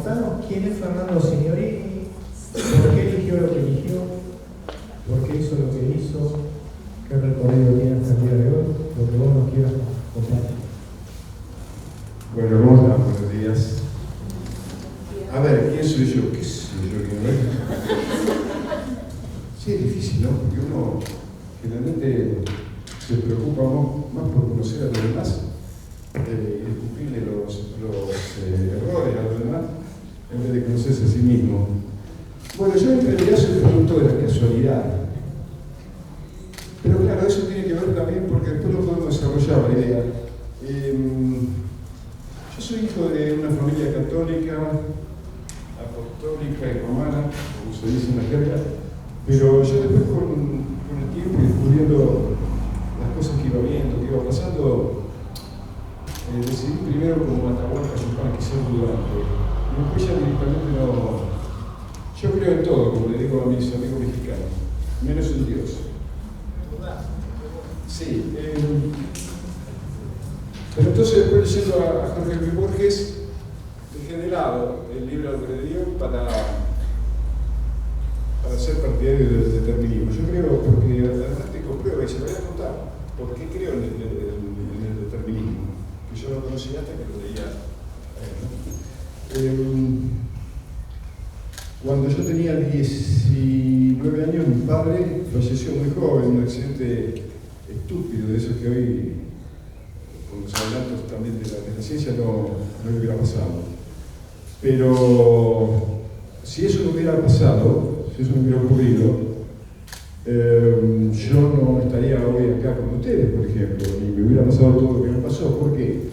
contanos quién es Fernando Signorini, por qué eligió lo que eligió, por qué hizo lo que hizo, qué recorrido tiene hasta el día de hoy, lo que vos nos quieras compartir. Bueno, ¿cómo están? Buenos días. A ver, ¿quién soy yo? ¿Qué soy yo? ¿Quién es? Sí, es difícil, ¿no? Porque uno generalmente se preocupa más por conocer a los demás y descubrirle los errores a los demás en vez de conocerse a sí mismo. Bueno, yo en realidad soy producto de la casualidad. Pero claro, eso tiene que ver también porque después lo podemos desarrollar la idea. Yo soy hijo de una familia católica, apostólica y romana, como se dice en la jerga, pero yo después con el tiempo y descubriendo las cosas que iba viendo, que iba pasando, decidí primero como Atahualpa Yupanqui ser dudante, y después ya directamente no. Yo creo en todo, como le digo a mis amigos mexicanos, menos en Dios. Sí, pero entonces después leyendo a Jorge Luis Borges, dejé de lado el libro albedrío para ser partidario del determinismo. Yo creo, porque además tengo pruebas y se lo voy a contar, por qué creo en el determinismo, que yo no conocía hasta que lo leía. Cuando yo tenía 19 años, mi padre falleció muy joven en un accidente estúpido, de esos que hoy, con los adelantos también de la ciencia, no hubiera pasado. Pero si eso no hubiera pasado, si eso no hubiera ocurrido, yo no estaría hoy acá con ustedes, por ejemplo, y me hubiera pasado todo lo que me pasó. ¿Por qué?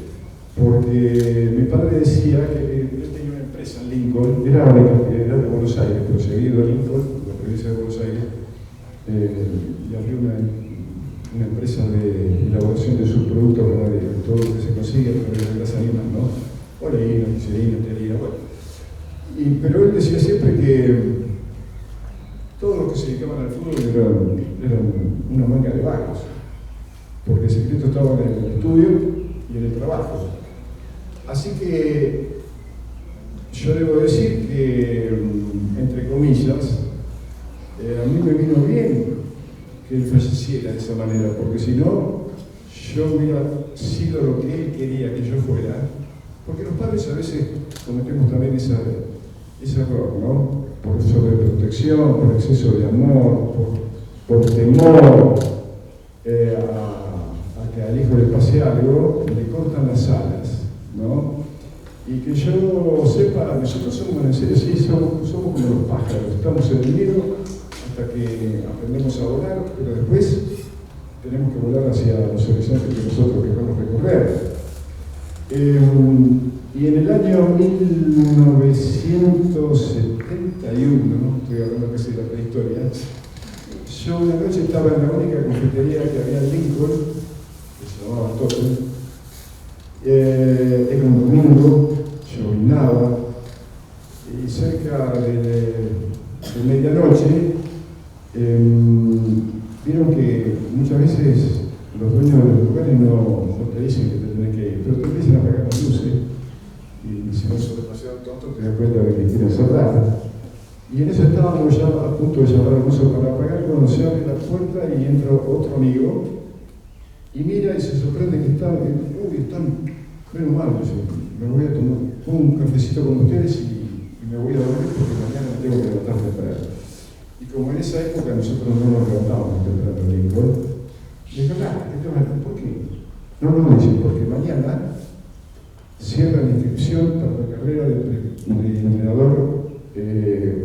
Porque mi padre decía que él tenía una empresa en Lincoln, era de Buenos Aires, pero se había ido a Lincoln, la provincia de Buenos Aires, y abrió una empresa de elaboración de subproductos ganaderos, todo lo que se consigue a través de las animas, ¿no? Olinos, glicerina, teoría, bueno. Pero él decía siempre que todos los que se dedicaban al fútbol eran una manga de vagos, porque el secreto estaba en el estudio y en el trabajo. Así que yo debo decir que, entre comillas, a mí me vino bien que él falleciera de esa manera, porque si no, yo hubiera sido lo que él quería que yo fuera, porque los padres a veces cometemos también ese error, ¿no? Por sobreprotección, por exceso de amor, por temor a que al hijo le pase algo, le cortan las alas, ¿no? Y que yo sepa, nosotros somos en serio, sí, somos como los pájaros, estamos en el nido hasta que aprendemos a volar, pero después tenemos que volar hacia los horizontes que nosotros queremos recorrer. Y en el año 1971, ¿no? Estoy hablando casi de la prehistoria, yo una noche estaba en la única cafetería que había en Lincoln, que se llamaba Totem. Era un domingo, llovinaba, y cerca de medianoche vieron que muchas veces los dueños de los lugares no te dicen que te tenés que ir, pero te empiezan a apagar las luces, y si no sos demasiado tonto te das cuenta de que quieren cerrar. Y en eso estábamos ya a punto de llamar al mozo para apagar, cuando se abre la puerta y entra otro amigo, y mira y se sorprende que están, menos mal, me voy a tomar un cafecito con ustedes y me voy a dormir porque mañana me tengo que levantar temprano. Y como en esa época nosotros no nos levantábamos temprano en Lincoln, le digo, ¿por qué? No, dice, porque mañana cierra la inscripción para la carrera de entrenador,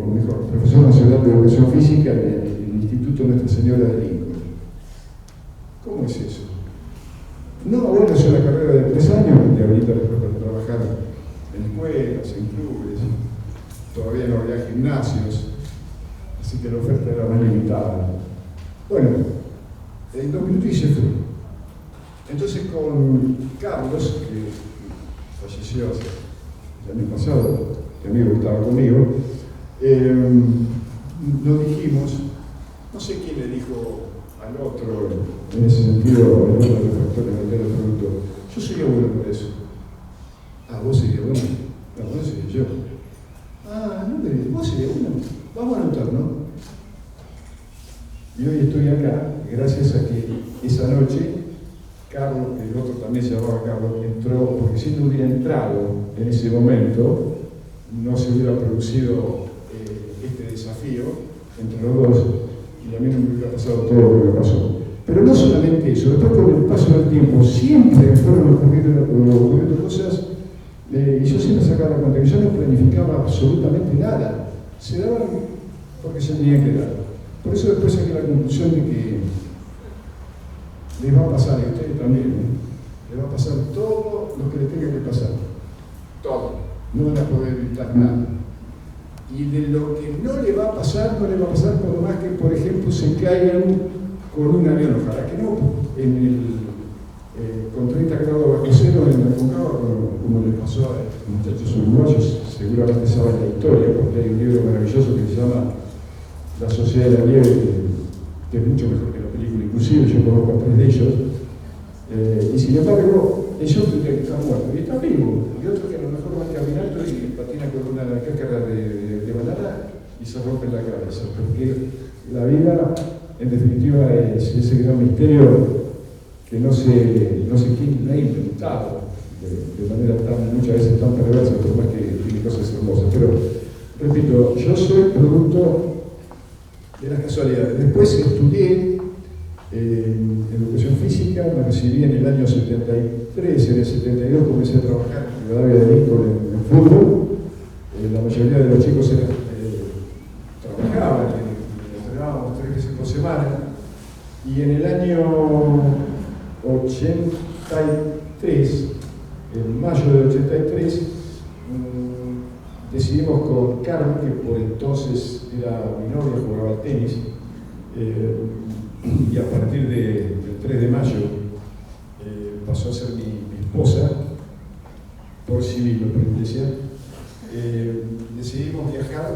o mejor, profesor nacional de educación física en el Instituto Nuestra Señora de Lincoln. ¿Cómo es eso? No, bueno, es una carrera de 3 años, que ahorita después para trabajar en escuelas, en clubes, todavía no había gimnasios, así que la oferta era más limitada. Bueno, en 2 minutos y se fue. Entonces con Carlos, que falleció el año pasado, mi amigo que estaba conmigo, nos dijimos, no sé quién le dijo al otro, en ese sentido, el otro de los factores de vender el producto, yo sería bueno por eso. Ah, vos serías bueno. No, bueno sería yo. 12 de una, vamos a anotarnos. Y hoy estoy acá gracias a que esa noche Carlos, el otro también se llamaba Carlos, entró, porque si no hubiera entrado en ese momento, no se hubiera producido este desafío entre los dos, y a mí no me hubiera pasado todo lo que me pasó. Pero no solamente eso, después con el paso del tiempo siempre fueron ocurriendo cosas, y yo siempre sacaba la cuenta que yo no planificaba absolutamente nada, se daban porque se tenían que dar. Por eso después saqué la conclusión de que les va a pasar, y a ustedes también, les va a pasar todo lo que les tenga que pasar. Todo. No van a poder evitar nada. Y de lo que no le va a pasar, no le va a pasar por más que, por ejemplo, se caigan con un avión, ojalá que no, con 30 grados bajo cero en la Concagua, como le pasó a estos muchachos uruguayos. Seguramente saben la historia, porque hay un libro maravilloso que se llama La Sociedad de la Nieve, que es mucho mejor que la película, inclusive yo conozco a 3 de ellos, y sin embargo, ellos tendrían que estar muertos, y están vivos, y otros que a lo mejor van caminando y patinan con una cáscara de banana y se rompen la cabeza, porque la vida, en definitiva, es ese gran misterio que no sé quién ha inventado de manera muchas veces tan perversa, por más que tiene cosas hermosas. Pero, repito, yo soy producto de las casualidades. Después estudié educación física, me recibí en el año 73, en el 72 comencé a trabajar en Rivadavia de Lincoln en fútbol. La mayoría de los chicos trabajaban, entrenábamos 3 veces por semana, y en el año 83, en mayo del 83, decidimos con Carmen, que por entonces era mi novia, jugaba al tenis, y a partir del 3 de mayo pasó a ser mi esposa, por civil, por iglesia. Decidimos viajar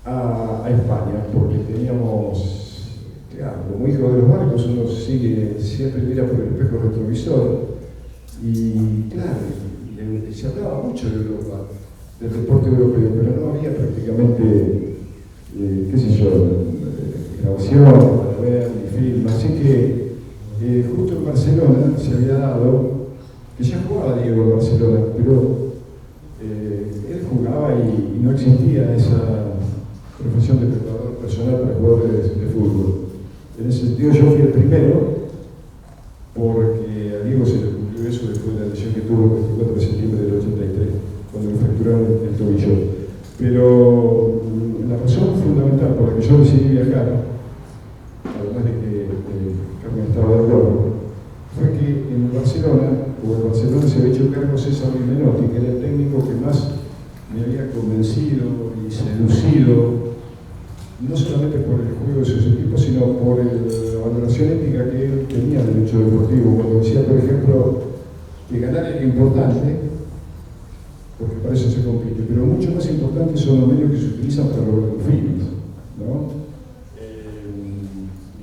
a España, porque teníamos, claro, como hijo de los barcos, uno siempre mira por el espejo retrovisor, y claro, se hablaba mucho de Europa, del deporte europeo, pero no había prácticamente, qué sé yo, grabación para ver ni film, así que justo en Barcelona se había dado, que ya jugaba Diego en Barcelona, pero él jugaba y no existía esa profesión de preparador personal para jugadores de fútbol. En ese sentido yo fui el primero, porque a Diego se le cumplió eso después de la lesión que tuvo el 24 de septiembre del 83, cuando le fracturaron el tobillo. Pero la razón fundamental por la que yo decidí viajar, además de que Carmen estaba de acuerdo, fue que en Barcelona se había hecho cargo César Luis Menotti, que era el técnico que más me había convencido y seducido, no solamente por el juego de sus equipos, sino por la valoración ética que él tenía del hecho deportivo. Cuando decía, por ejemplo, que ganar era importante, porque para eso se compite, pero mucho más importante son los medios que se utilizan para lograr los fines, ¿no?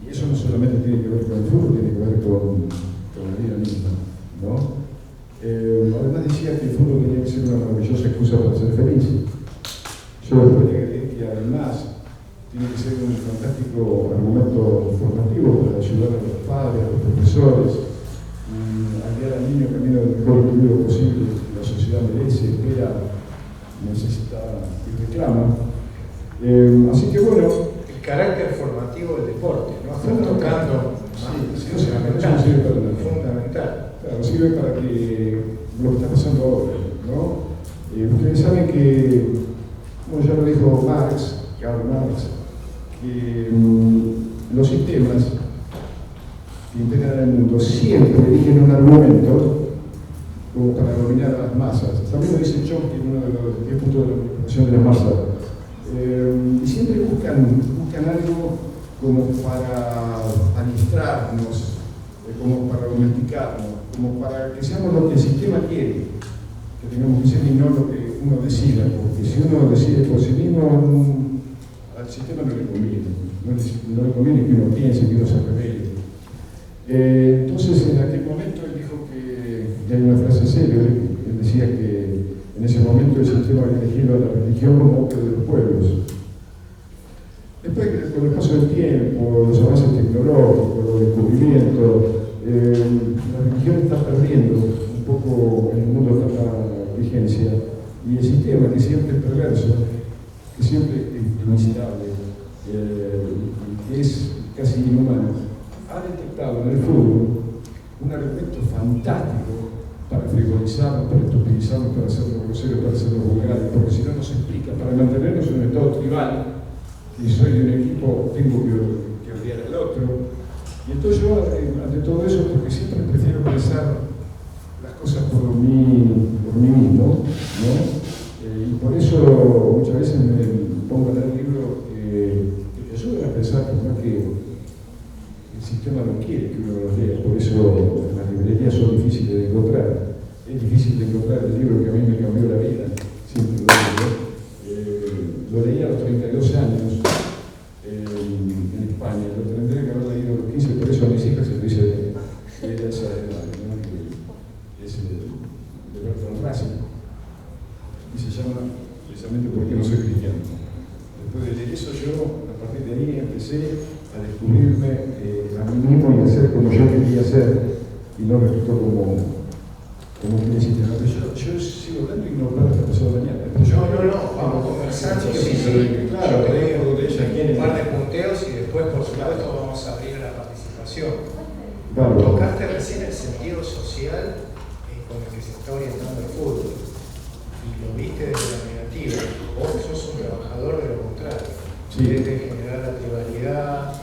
Y eso no solamente tiene que ver con el fútbol, tiene que ver con la vida misma, ¿no? Además decía que el fútbol tenía que ser una maravillosa excusa para ser feliz. Yo después agregué que además tiene que ser un fantástico argumento formativo para ayudar a los padres, a los profesores, a guiar al niño camino del mejor equilibrio posible que la sociedad merece, espera, necesita y reclama. Así que bueno, el carácter formativo del deporte, ¿no? Están tocando, fundamental. Claro, sirve para que lo que está pasando ahora, ¿no? Ustedes saben que, como ya lo dijo Karl Marx, que los sistemas que integran el mundo siempre eligen un argumento como para dominar a las masas. También lo dice Chomsky en uno de los 10 puntos de la manipulación de las masas. Y siempre buscan algo como para administrarnos, como para domesticarnos, como para que seamos lo que el sistema quiere, que tengamos que ser y no lo que uno decida, porque si uno decide por sí mismo, al sistema no le conviene, no le conviene que uno piense, que uno se revele. Entonces, en aquel momento él dijo que hay una frase célebre, él decía que en ese momento el sistema que eligieron la religión como opio de los pueblos. Después, con el paso del tiempo, los avances tecnológicos, los descubrimientos, la religión está perdiendo un poco en el mundo tanta vigencia, y el sistema, que siempre es perverso, que siempre es inestable, que es casi inhumano, ha detectado en el fútbol un argumento fantástico para frivolizarlo, para estupidizarlo, para hacerlo grosero, para hacerlo vulgar, porque si no nos explica, para mantenernos en un estado tribal, y soy de un equipo, tengo que odiar al otro. Y entonces yo, ante todo eso, porque siempre prefiero pensar las cosas por mí mismo, ¿no? Y por eso muchas veces me pongo a leer libros que te ayudan a pensar, por más que el sistema no quiere que uno los lea. Por eso las librerías son difíciles de encontrar. Es difícil de encontrar el libro que a mí me cambió la vida, siempre lo digo. Lo leí a los 32 años en España, lo tendré que haber leído a los 15, por eso a mis hijas se lo hice de esa edad, ¿no? Que es de Bertrand Russell, y se llama precisamente Porque no soy cristiano. Después de leer eso, yo a partir de ahí empecé a descubrirme a mí mismo y a ser como yo quería ser, y no repito como quería decir. Yo sigo hablando y no hablar hasta pasado mañana. No, vamos conversando. Sí, claro, creo un par de punteos y después, por supuesto, vamos a abrir la participación. Claro. Tocaste recién el sentido social con el que se está orientando el fútbol y lo viste desde la negativa. Vos sos un trabajador de lo contrario. Sí. De generar la tribalidad,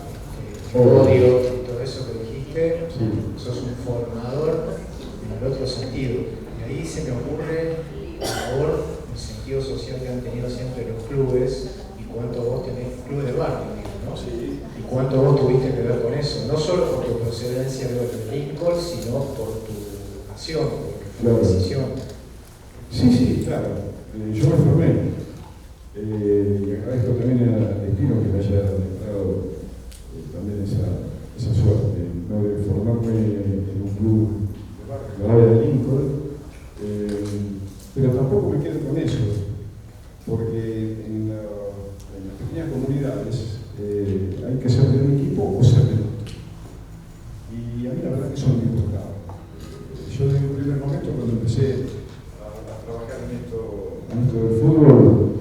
el odio y todo eso que dijiste. Sí. Sos un formador en el otro sentido. Y ahí se me ocurre, por favor, el sentido social que han tenido siempre los clubes y cuánto vos tenés, clubes de barrio, ¿no? Sí. Y cuánto vos tuviste que ver con eso, no solo por tu procedencia de Lincoln, sino por tu pasión, porque fue una decisión. Sí, claro. Yo me formé. Y agradezco también al destino que me haya dado también esa suerte, ¿no? De formarme en un club de barrio, de Lincoln. Pero tampoco me quedo con eso, porque en las pequeñas comunidades hay que ser de un equipo o ser de otro. Y a mí la verdad que eso no me importaba. Yo desde un primer momento, cuando empecé a trabajar en esto del fútbol,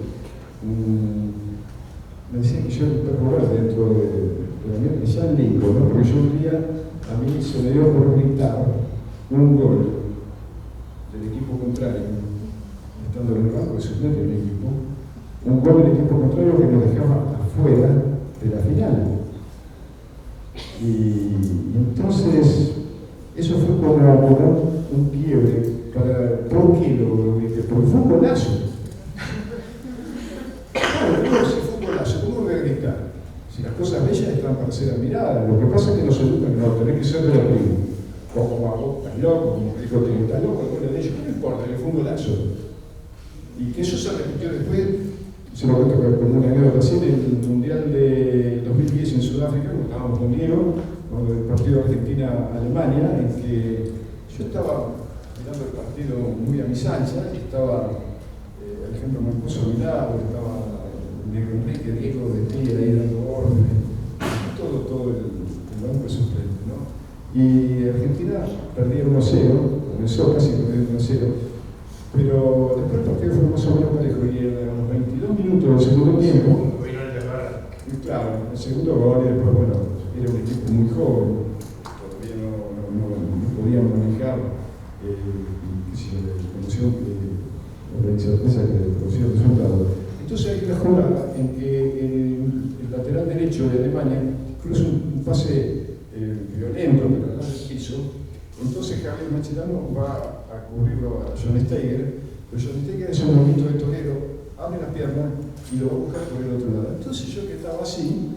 me decían que yo era un perro verde dentro de la mierda, ya en Lincoln, ¿no? Porque yo un día, a mí se me dio por gritar un gol del equipo contrario, estando en el banco de suplente del equipo, un gol del equipo contrario que nos dejaba afuera de la final. Y entonces, eso fue como un quiebre para, ¿por qué lo dije? Porque fue un golazo. Claro, si fue un golazo, ¿cómo voy a gritar? Si las cosas bellas están para ser admiradas, lo que pasa es que nos educan, no, tenés que ser de la tribu. Como hago, estás loco, como dijo Tino, estás loco, el gol de ellos, no importa, le fue un golazo. Y que eso se repitió después, se lo cuento como una anécdota así, del Mundial de 2010 en Sudáfrica, cuando estábamos con Diego, con el partido Argentina-Alemania, en que yo estaba mirando el partido muy a mis anchas, y estaba Alejandro Mancuso a mi lado, estaba Diego Enrique, Diego de Tía ahí dando órdenes, todo el banco de suplente, ¿no? Y Argentina perdía 1-0, comenzó casi perdiendo 1-0, pero después el partido fue más o menos parejo y a los 22 minutos del segundo tiempo, claro, el segundo gol y después, bueno, era un equipo muy joven, todavía no podían manejar la emoción, la incerteza que producía el resultado. Entonces hay una jugada en que el lateral derecho de Alemania cruza un pase violento, pero no se hizo. Entonces Javier Mascherano va a cubrirlo a John Steiger, pero John Steiger es un movimiento de torero, abre las piernas y lo va a buscar por el otro lado. Entonces yo que estaba así,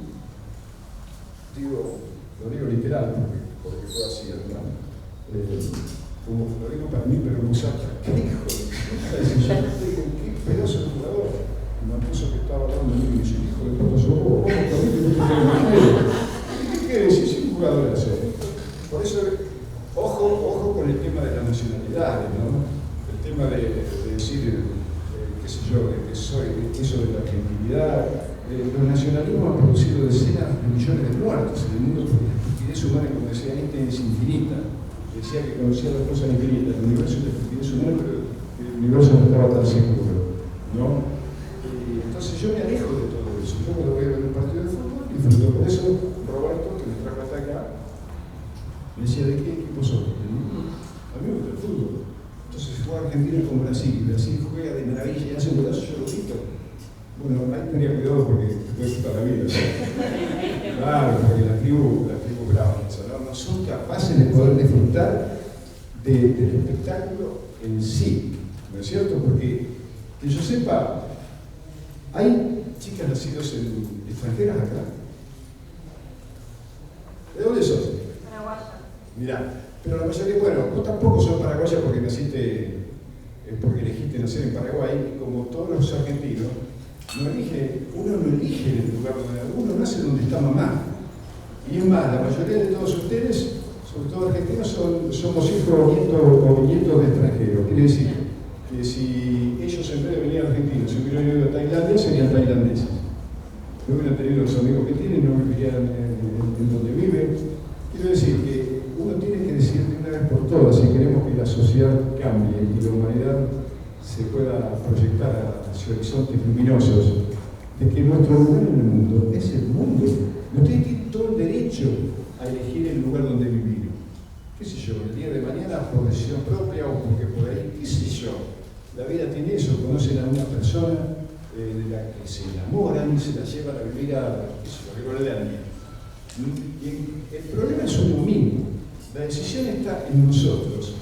lo digo literal, porque fue así, hermano. Como lo digo para mí, pero en Musaka, ¿qué hijo de puta? ¿Qué pedazo de jugador? Me puso que estaba hablando de mí y me dice, hijo de puta, sos vos, ¿cómo para mí que no te tengo? ¿Qué quiere decir? Si un jugador así. Por eso, ojo con el tema de las nacionalidades, ¿no? El tema de decir eso de la argentinidad. Los nacionalismos han producido decenas de millones de muertos en el mundo porque la estupidez humana, como decía Einstein, es infinita. Decía que conocía las cosas infinitas, el universo es la estupidez humana, pero el universo no estaba tan seguro, ¿no? Entonces yo me alejo de todo eso. Yo cuando voy a ver un partido de fútbol, disfruto. Por eso Roberto, que me trajo hasta acá, me decía, ¿de qué equipo sos? A mí me gusta el fútbol. Entonces juega Argentina con Brasil, y Brasil juega de maravilla y hace un golazo, yo lo grito. Bueno, ahí tenía cuidado porque te puede quitar la vida. Claro, porque la tribu brava, no son capaces de poder disfrutar del espectáculo en sí, ¿no es cierto? Porque, que yo sepa, hay chicas nacidas en extranjeras acá. ¿De dónde sos? Paraguaya. Mirá, pero la mayoría, bueno, vos tampoco sos paraguaya porque porque elegiste nacer en Paraguay, como todos los argentinos. Uno no elige el lugar donde uno nace donde está mamá. Y es más, la mayoría de todos ustedes, sobre todo argentinos, somos hijos o nietos de extranjeros. Quiere decir que si ellos en vez de venir a Argentina se hubieran ido a Tailandia, serían tailandeses. No hubieran tenido los amigos que tienen, no vivirían en donde viven. Quiero decir que uno tiene que decir de una vez por todas, si queremos que la sociedad cambie y la humanidad se pueda proyectar hacia horizontes luminosos, de que nuestro lugar en el mundo es el mundo. Ustedes tienen todo el derecho a elegir el lugar donde vivir. ¿Qué sé yo? El día de mañana por decisión propia o porque por ahí, qué sé yo. La vida tiene eso, conocen a una persona de la que se enamoran y se la llevan a vivir a Groenlandia. Y el problema es uno mismo. La decisión está en nosotros.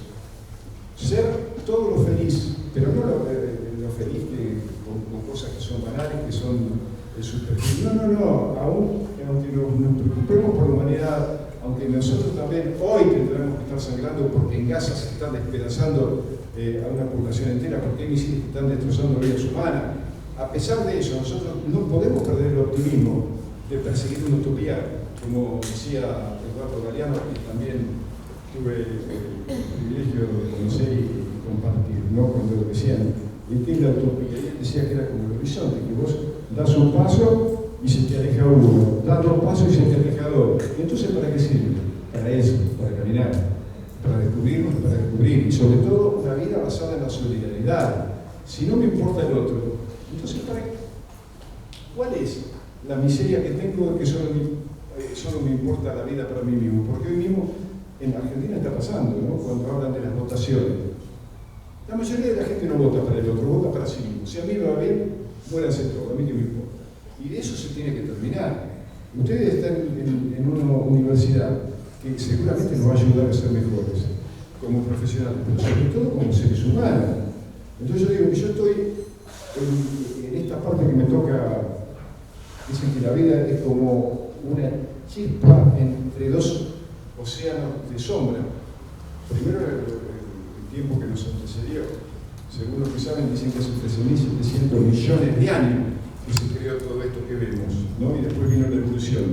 Ser todo lo feliz, pero no lo feliz con cosas que son banales, que son superficiales. No, aunque nos preocupemos por la humanidad, aunque nosotros también hoy tendremos que estar sangrando porque en Gaza se están despedazando a una población entera, porque hay misiles que están destrozando vidas humanas. A pesar de eso, nosotros no podemos perder el optimismo de perseguir una utopía, como decía Eduardo Galeano, que también tuve el privilegio de conocer y compartir, ¿no? Cuando decían, ¿qué es la utopía? Y él decía que era como el horizonte, que vos das un paso y se te aleja uno, das dos pasos y se te aleja dos. Entonces, ¿para qué sirve? Para eso, para caminar, para descubrirnos, para descubrir, y sobre todo una vida basada en la solidaridad. Si no me importa el otro, entonces, ¿para qué? ¿Cuál es la miseria que tengo de que solo me importa la vida para mí mismo? Porque hoy mismo en Argentina está pasando, ¿no? Cuando hablan de las votaciones. La mayoría de la gente no vota para el otro, vota para sí mismo. Si a mí me va bien, muéranse todo, a mí que me importa. Y de eso se tiene que terminar. Ustedes están en una universidad que seguramente nos va a ayudar a ser mejores como profesionales, pero sobre todo como seres humanos. Entonces yo digo que yo estoy en esta parte que me toca, dicen que la vida es como una chispa entre dos océanos de sombra. Primero el tiempo que nos antecedió. Según los que saben, dicen que hace 13.700 millones de años que se creó todo esto que vemos, ¿no? Y después vino la evolución.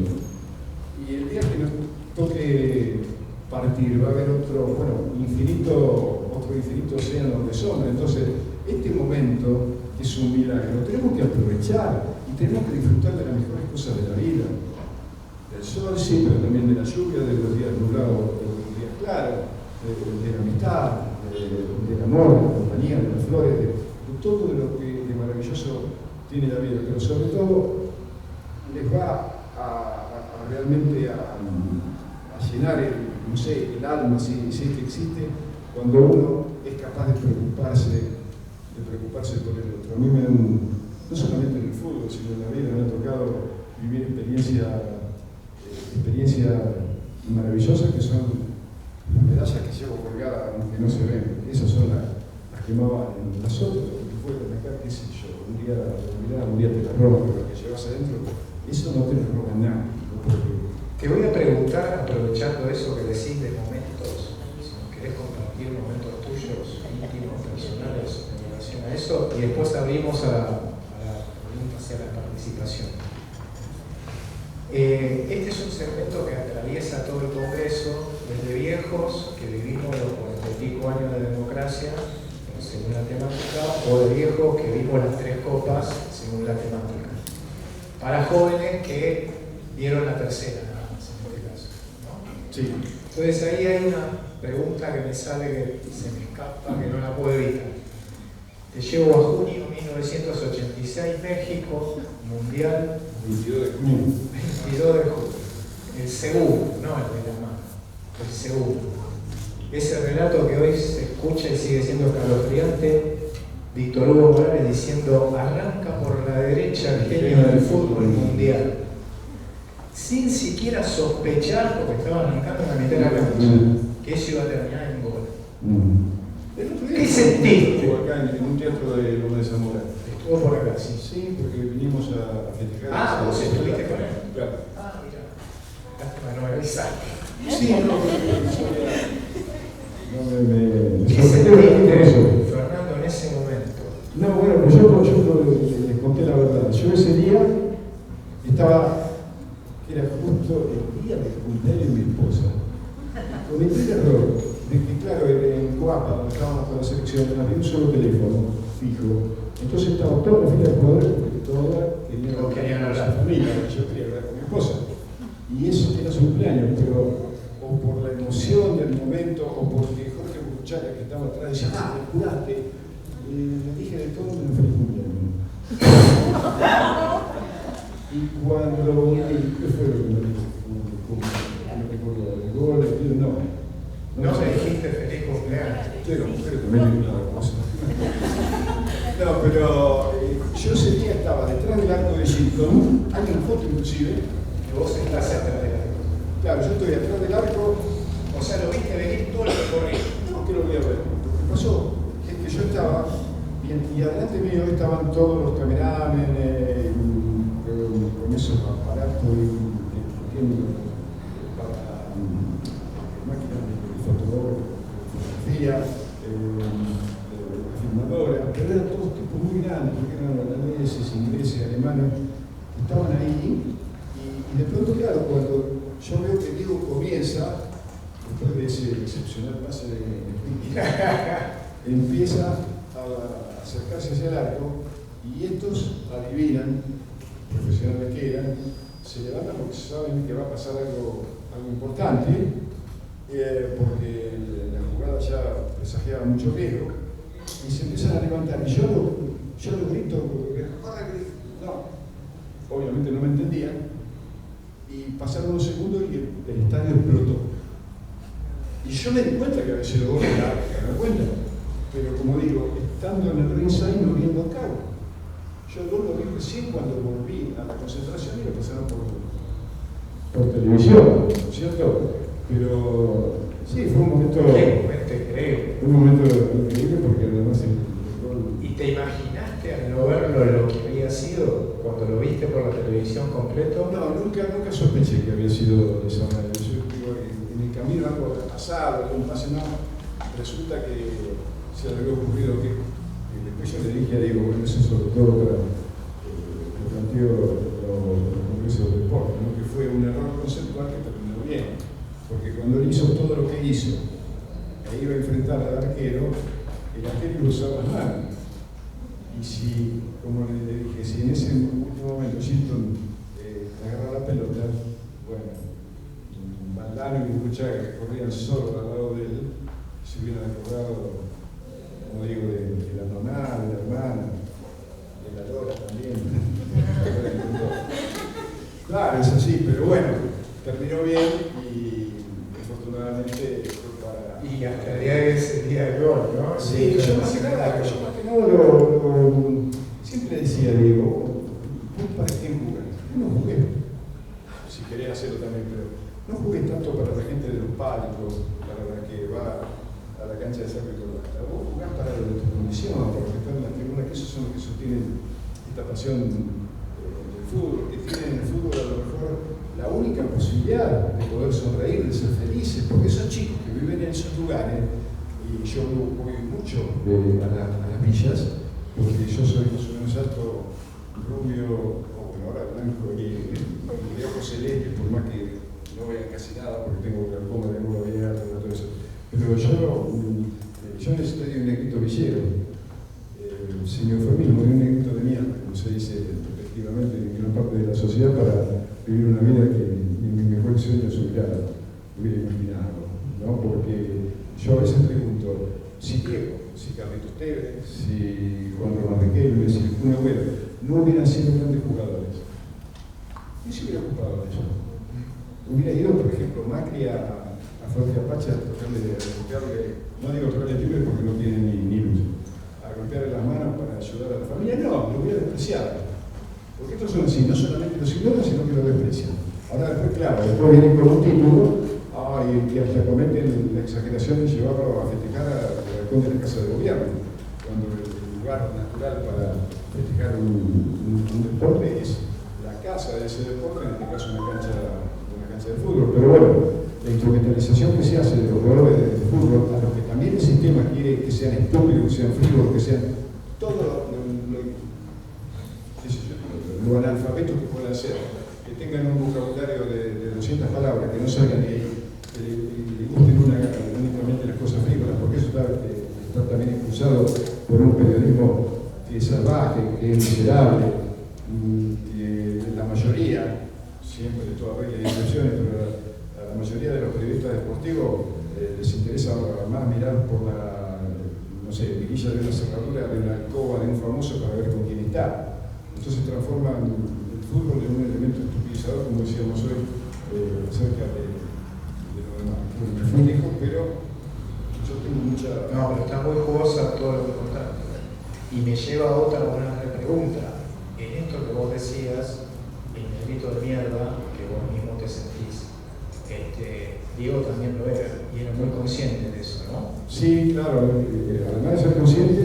Y el día que nos toque partir va a haber otro infinito océano de sombra. Entonces, este momento es un milagro. Tenemos que aprovechar y tenemos que disfrutar de las mejores cosas de la vida. Del sol, sí, pero también de la lluvia, de los días nublados, de los días claros, de la amistad, del amor, de la compañía, de las flores, de todo lo que de maravilloso tiene la vida. Pero sobre todo les va realmente a llenar el alma, si es que existe, cuando uno es capaz de preocuparse por el otro. A mí no solamente en el fútbol, sino en la vida, me ha tocado vivir experiencias maravillosas que son las medallas que llevo colgadas, aunque no se ven. Esas son las que quemaban en las otras, lo que fue acá, qué sé yo, un día te la roban, pero lo que llevas adentro, eso no te lo roban nada. Te voy a preguntar, aprovechando eso que decís de momentos, si nos querés compartir momentos tuyos, íntimos, personales, en relación a eso, y después abrimos a las preguntas y a la participación. Este es un segmento que atraviesa todo el Congreso, desde viejos, que vivimos los 40 y pico años de democracia, según la temática, o de viejos que vimos las 3 copas según la temática. Para jóvenes que vieron la tercera, nada más en este caso, ¿no? Sí. Entonces ahí hay una pregunta que me sale que se me escapa, que no la puedo evitar. Te llevo a junio 1986, México, Mundial, 22 de junio. 22 de junio. El segundo, no el de la mano, el segundo. Ese relato que hoy se escucha y sigue siendo escalofriante, Víctor Hugo Morales diciendo: arranca por la derecha el genio del fútbol mundial, sin siquiera sospechar, porque estaba arrancando en la mitad de la cancha, que eso iba a terminar en gol. ¿Qué sentido? Estuvo acá en un teatro de Loma de Zamora. Estuvo por acá, sí. Sí, porque vinimos a festejar. Ah, vos estuviste con él. Claro. Ah, mira. Lástima no me avisaste. Sí, no, ¿Qué me sentido, eso. Fernando, en ese momento? No, bueno, pues yo les conté la verdad. Yo ese día estaba, era justo el día del cumpleaños de mi esposa. Cometí el error de que, claro, en Coapa, donde estábamos con la selección, había un solo teléfono fijo. Entonces estaba toda la fila de jugadores porque todas querían hablar con su familia. Yo quería hablar con mi esposa. Y eso era su cumpleaños, pero o por la emoción del momento, o porque Jorge Burchara, que estaba atrás, decía: ah, curate. Le dije de todo menos feliz cumpleaños. Y cuando, ¿qué fue lo que me dijo? No recuerdo, el gol, No me dijiste feliz cumpleaños. Pero también digo una cosa. No, pero yo ese día estaba detrás del arco de Shilton, hay una foto inclusive. Que vos estás atrás del arco. Claro, yo estoy atrás del arco. O sea, lo viste venir todo el recorrido. No, que lo voy a ver. Lo que pasó es que yo estaba, y adelante mío estaban todos los cameramen con esos aparatos que tienen para máquinas de fotografía, filmadora, pero eran todos tipos muy grandes, porque eran holandeses, ingleses, alemanes, estaban ahí, y de pronto, claro, cuando yo veo que Diego comienza, después de ese excepcional pase de empieza a acercarse hacia el arco, y estos adivinan, profesionales que eran, se levantan porque saben que va a pasar algo importante, porque la jugada ya presagiaba mucho riesgo, y se empiezan a levantar. Y yo lo grito, no, obviamente no me entendían, y pasaron unos segundos y el estadio explotó. Y yo me di cuenta que había sido gol, me di cuenta, pero como digo, estando en el ringside no viendo a cabo. Yo el gol lo vi recién cuando volví a la concentración y lo pasaron por televisión, ¿no es cierto? Pero sí, fue un momento increíble. Un momento increíble porque además el gol. ¿Y te imaginaste al no verlo lo que había sido cuando lo viste por la televisión completo? No, nunca sospeché que había sido de esa manera. Yo digo, en el camino algo había pasado, algún pase, no. Resulta que se le había ocurrido que después yo le dije a Diego, bueno, eso sobre todo para lo planteo los congresos de deporte, ¿no? Que fue un error conceptual que terminó bien. Porque cuando él hizo todo lo que hizo, e iba a enfrentar al arquero, el arquero lo usaba las manos. Y si, como le dije, si en ese último momento Shilton agarra la pelota, bueno, Valdano y Burchara, que corrían solo al lado de él, se hubieran acordado, como digo, de la nona, de la hermana, de la Lora también. Claro, es así, pero bueno, terminó bien y afortunadamente fue para. Y hasta el día de ese día del gol, ¿no? Sí, yo más que nada siempre decía, Diego, ¿vos para quién jugás? Yo no jugué, si quería hacerlo también, pero no jugué tanto para la gente de los palcos, para la que va a la cancha de Cerro y Colorado. Vos jugás para lo de tu condición, para estar en la tribuna, que esos son los que sostienen esta pasión del fútbol, que tienen en el fútbol a lo mejor la única posibilidad de poder sonreír, de ser felices, porque son chicos que viven en esos lugares, y yo voy mucho a las villas, porque yo soy más o menos alto, rubio, o bueno, ahora blanco y de ojos celestes, por más que no vean casi nada, porque tengo glaucoma de nuevo abierto y todo eso. Pero yo en el estadio de Negrito Villero, semi-eufemismo, de un éxito de mierda, como se dice respectivamente en gran parte de la sociedad, para vivir una vida que ni mi mejor sueño hubiera imaginado, ¿no? Porque yo a veces pregunto, si Diego, si Carlitos Tevez, si Juan Román Riquelme, si Kun Agüero no hubieran sido grandes jugadores, ¿quién se hubiera ocupado de eso? Hubiera ido, por ejemplo, Macri a Fuerte Apache a golpearle, no digo tocarle timbre porque no tiene ni luz, a golpearle las manos para ayudar a la familia. No, lo hubiera despreciado. Porque estos son así, no solamente los ignoran, sino que lo desprecian. Ahora después, claro, después vienen con un título, y hasta cometen la exageración de llevarlo a festejar al balcón de la Casa de Gobierno, cuando el lugar natural para festejar un deporte es la casa de ese deporte, en este caso una cancha de fútbol. Pero bueno, la instrumentalización que se hace de los jugadores de fútbol, a los que también el sistema quiere que sean estúpidos, que sean frívolos, que sean todo lo analfabetos que puedan ser, que tengan un vocabulario de 200 palabras, que no salgan de ahí, que le gusten únicamente las cosas frívolas, porque eso está también impulsado por un periodismo que es salvaje, que es miserable, que la mayoría, siempre de toda regla y excepciones, pero a la mayoría de los periodistas deportivos les interesa más mirar por la, no sé, virilla de una cerradura, de una alcoba de un famoso para ver con quién está. Entonces transforman el fútbol en un elemento estupidizador, como decíamos hoy, acerca de lo demás. Bueno, me fui lejos, pero yo tengo mucha... No, pero está muy jugosa todo lo que contaste. Y me lleva a otra buena pregunta. En esto que vos decías, el negrito de mierda, que vos mismo te sentís, Diego también lo era, y era muy consciente de eso, ¿no? Sí, claro, además de ser consciente,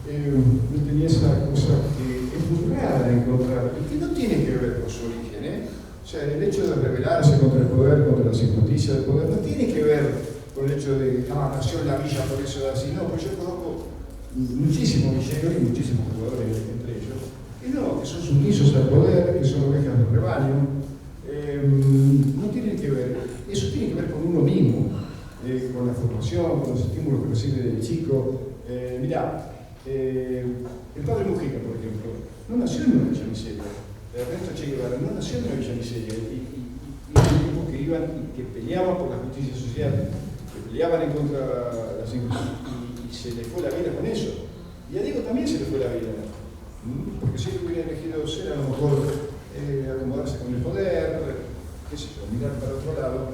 no tenía esa cosa que es muy rara de encontrar, y que no tiene que ver con su origen, ¿eh? O sea, el hecho de rebelarse contra el poder, contra las injusticias del poder, no tiene que ver con el hecho de, nació en la villa, por eso es así. No, pues yo conozco muchísimos villeros y muchísimos jugadores entre ellos, que no, que son sumisos al poder, que son ovejas del rebaño. No tiene que ver, eso tiene que ver con uno mismo, con la formación, con los estímulos que recibe del chico. Mirá, el padre Mujica, por ejemplo, no nació en una villa miseria. Ernesto Che Guevara no nació en una villa miseria. Y tipos que iban y que peleaban por la justicia social, que peleaban en contra de las injusticias, y se le fue la vida con eso. Y a Diego también se le fue la vida, porque si él hubiera elegido ser, a lo mejor acomodarse con el poder, qué sé yo, mirar para otro lado,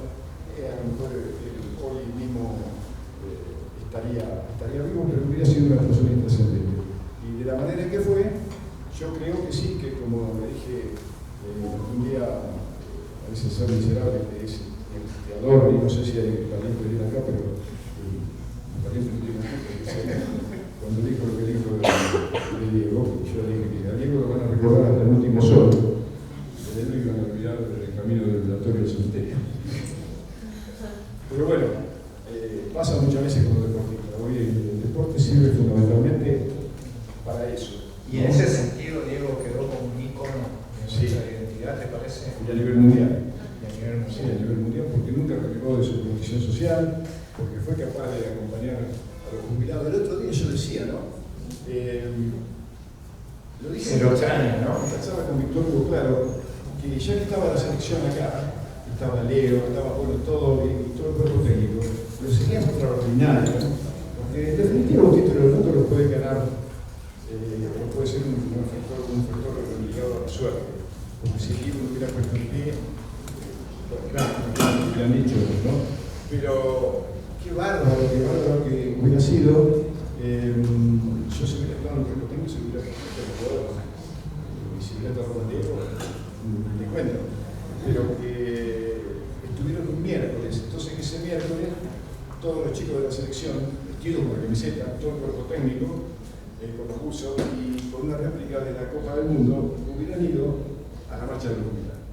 a lo mejor hoy mismo estaría vivo, pero hubiera sido una persona intrascendente. Y de la manera en que fue, yo creo que sí, que como le dije un día, a veces ser miserable, que es creador, y no sé si hay pariente viene acá, pero pariente no tiene acá, cuando dijo lo que dijo de Diego, yo dije que a Diego lo van a recordar hasta el último sol, de él lo iban a olvidar del camino del oratorio del cementerio. Pero bueno, pasa muchas veces con los deportistas. Hoy el deporte sirve fundamentalmente para eso. Y en ese sentido, Diego quedó como un ícono de nuestra identidad, ¿te parece? Y a nivel mundial. Y a nivel mundial. Sí, a nivel mundial, porque nunca renegó de su condición social, porque fue capaz de acompañar a los jubilados. El otro día yo decía, ¿no? Lo dije. Se lo extraña, ¿no? Pensaba con Víctor Hugo, claro, que ya que estaba la selección acá, estaba Leo, estaba bueno, todo el cuerpo técnico, pero sería extraordinario, ¿no? Porque en definitiva un título del mundo lo puede ganar, o puede ser un factor ligado a la suerte, porque si Diego no hubiera puesto en pie, claro, lo hubieran dicho, ¿no? Pero qué bárbaro que hubiera sido. Yo se hubiera estado en el cuerpo técnico, se hubiera puesto el jugador, y si hubiera estado con Diego, te cuento, pero que estuvieron un miércoles, entonces que ese miércoles todos los chicos de la selección, vestidos con la camiseta, todo el cuerpo técnico, con los buzos y con una réplica de la Copa del Mundo, hubieran ido a la marcha de los jubilados.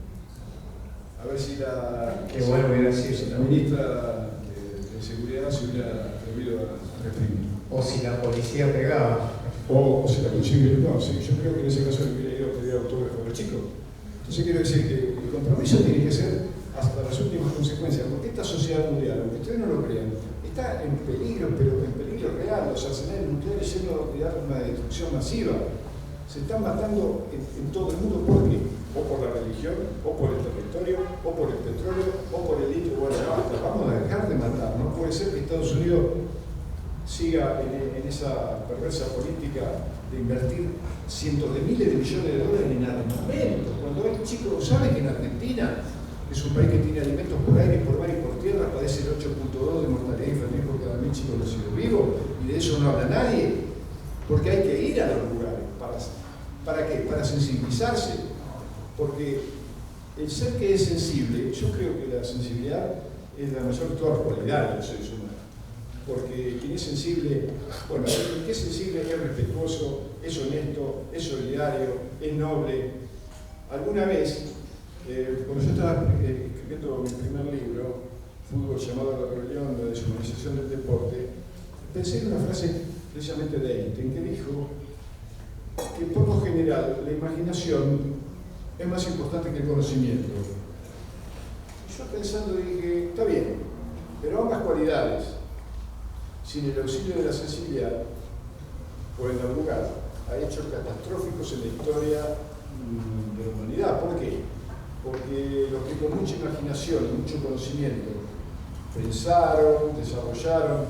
A ver si la, qué bueno hubiera sido, la ministra de Seguridad se hubiera atrevido a reprimir. O si la policía pegaba. O si la consigue, no, sí, yo creo que en ese caso le hubiera ido a pedir autógrafo a los chicos. Entonces quiero decir que el compromiso tiene que ser hasta las últimas consecuencias, porque esta sociedad mundial, aunque ustedes no lo crean, está en peligro, pero en peligro real. Los arsenales nucleares llenos de armas de destrucción masiva se están matando en todo el mundo. ¿Por qué? O por la religión, o por el territorio, o por el petróleo, o por el litio. Bueno, basta, vamos a dejar de matar. No puede ser que Estados Unidos siga en esa perversa política de invertir cientos de miles de millones de dólares en armamento. Cuando el chico sabe que en Argentina es un país que tiene alimentos por aire, por mar y por tierra, padece el 8.2 de mortalidad infantil por cada 1000 chicos nacidos vivos, y de eso no habla nadie, porque hay que ir a los lugares. ¿Para qué? Para sensibilizarse. Porque el ser que es sensible, yo creo que la sensibilidad es la mayor de todas las cualidades de los seres humanos. Porque quien es sensible, bueno, el que es sensible es respetuoso, es honesto, es solidario, es noble. Alguna vez, cuando yo estaba escribiendo mi primer libro, Fútbol llamado a la rebelión, la deshumanización del deporte, pensé en una frase precisamente de Einstein que dijo que por lo general la imaginación es más importante que el conocimiento. Yo pensando dije, está bien, pero ambas cualidades, sin el auxilio de la sensibilidad, pueden dar lugar a hechos catastróficos en la historia de la humanidad. ¿Por qué? Porque los que con mucha imaginación y mucho conocimiento pensaron, desarrollaron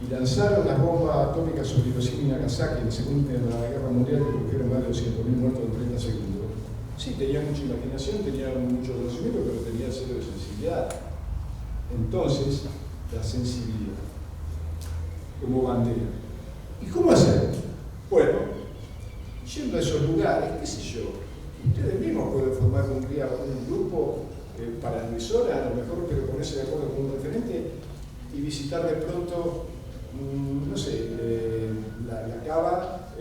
y lanzaron las bombas atómicas sobre Hiroshima y Nagasaki en la Segunda Guerra Mundial, que produjeron más de 200.000 muertos en 30 segundos. Sí, tenían mucha imaginación, tenían mucho conocimiento, pero tenían cero de sensibilidad. Entonces, la sensibilidad como bandera. ¿Y cómo hacer? Bueno, yendo a esos lugares, qué sé yo, ustedes mismos pueden formar un día un grupo para el emisora, a lo mejor, pero ponerse de acuerdo con un referente y visitar de pronto, no sé, la Cava,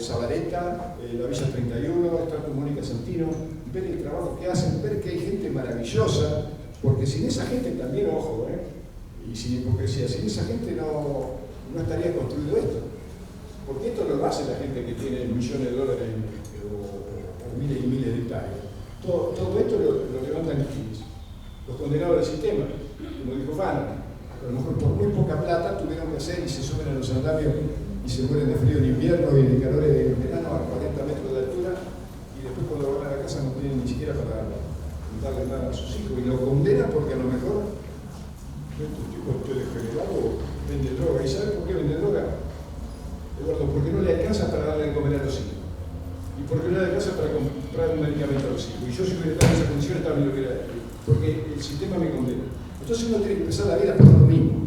Zabaleta, la Villa 31, estar con Mónica Santino, ver el trabajo que hacen, ver que hay gente maravillosa, porque sin esa gente también, ojo, y sin hipocresía, sin esa gente no estaría construido esto. Porque esto no lo hace la gente que tiene millones de dólares o miles y miles de hectáreas. Todo esto lo levantan los condenados del sistema, como dijo Fano. A lo mejor por muy poca plata tuvieron que hacer y se suben a los andamios y se mueren de frío en invierno y de calor en verano a 40 metros de altura, y después cuando van a la casa no tienen ni siquiera para darle nada a sus hijos, y lo condenan porque a lo mejor estos tipos degenerados venden droga. ¿Y saben por qué venden droga? Eduardo, porque no le alcanza para darle de comer a los hijos, y porque no le alcanza para comprar un medicamento a los hijos. Y yo, si hubiera estado en esa condición, estaba en lo que era, porque el sistema me condena. Entonces uno tiene que empezar la vida por lo mismo.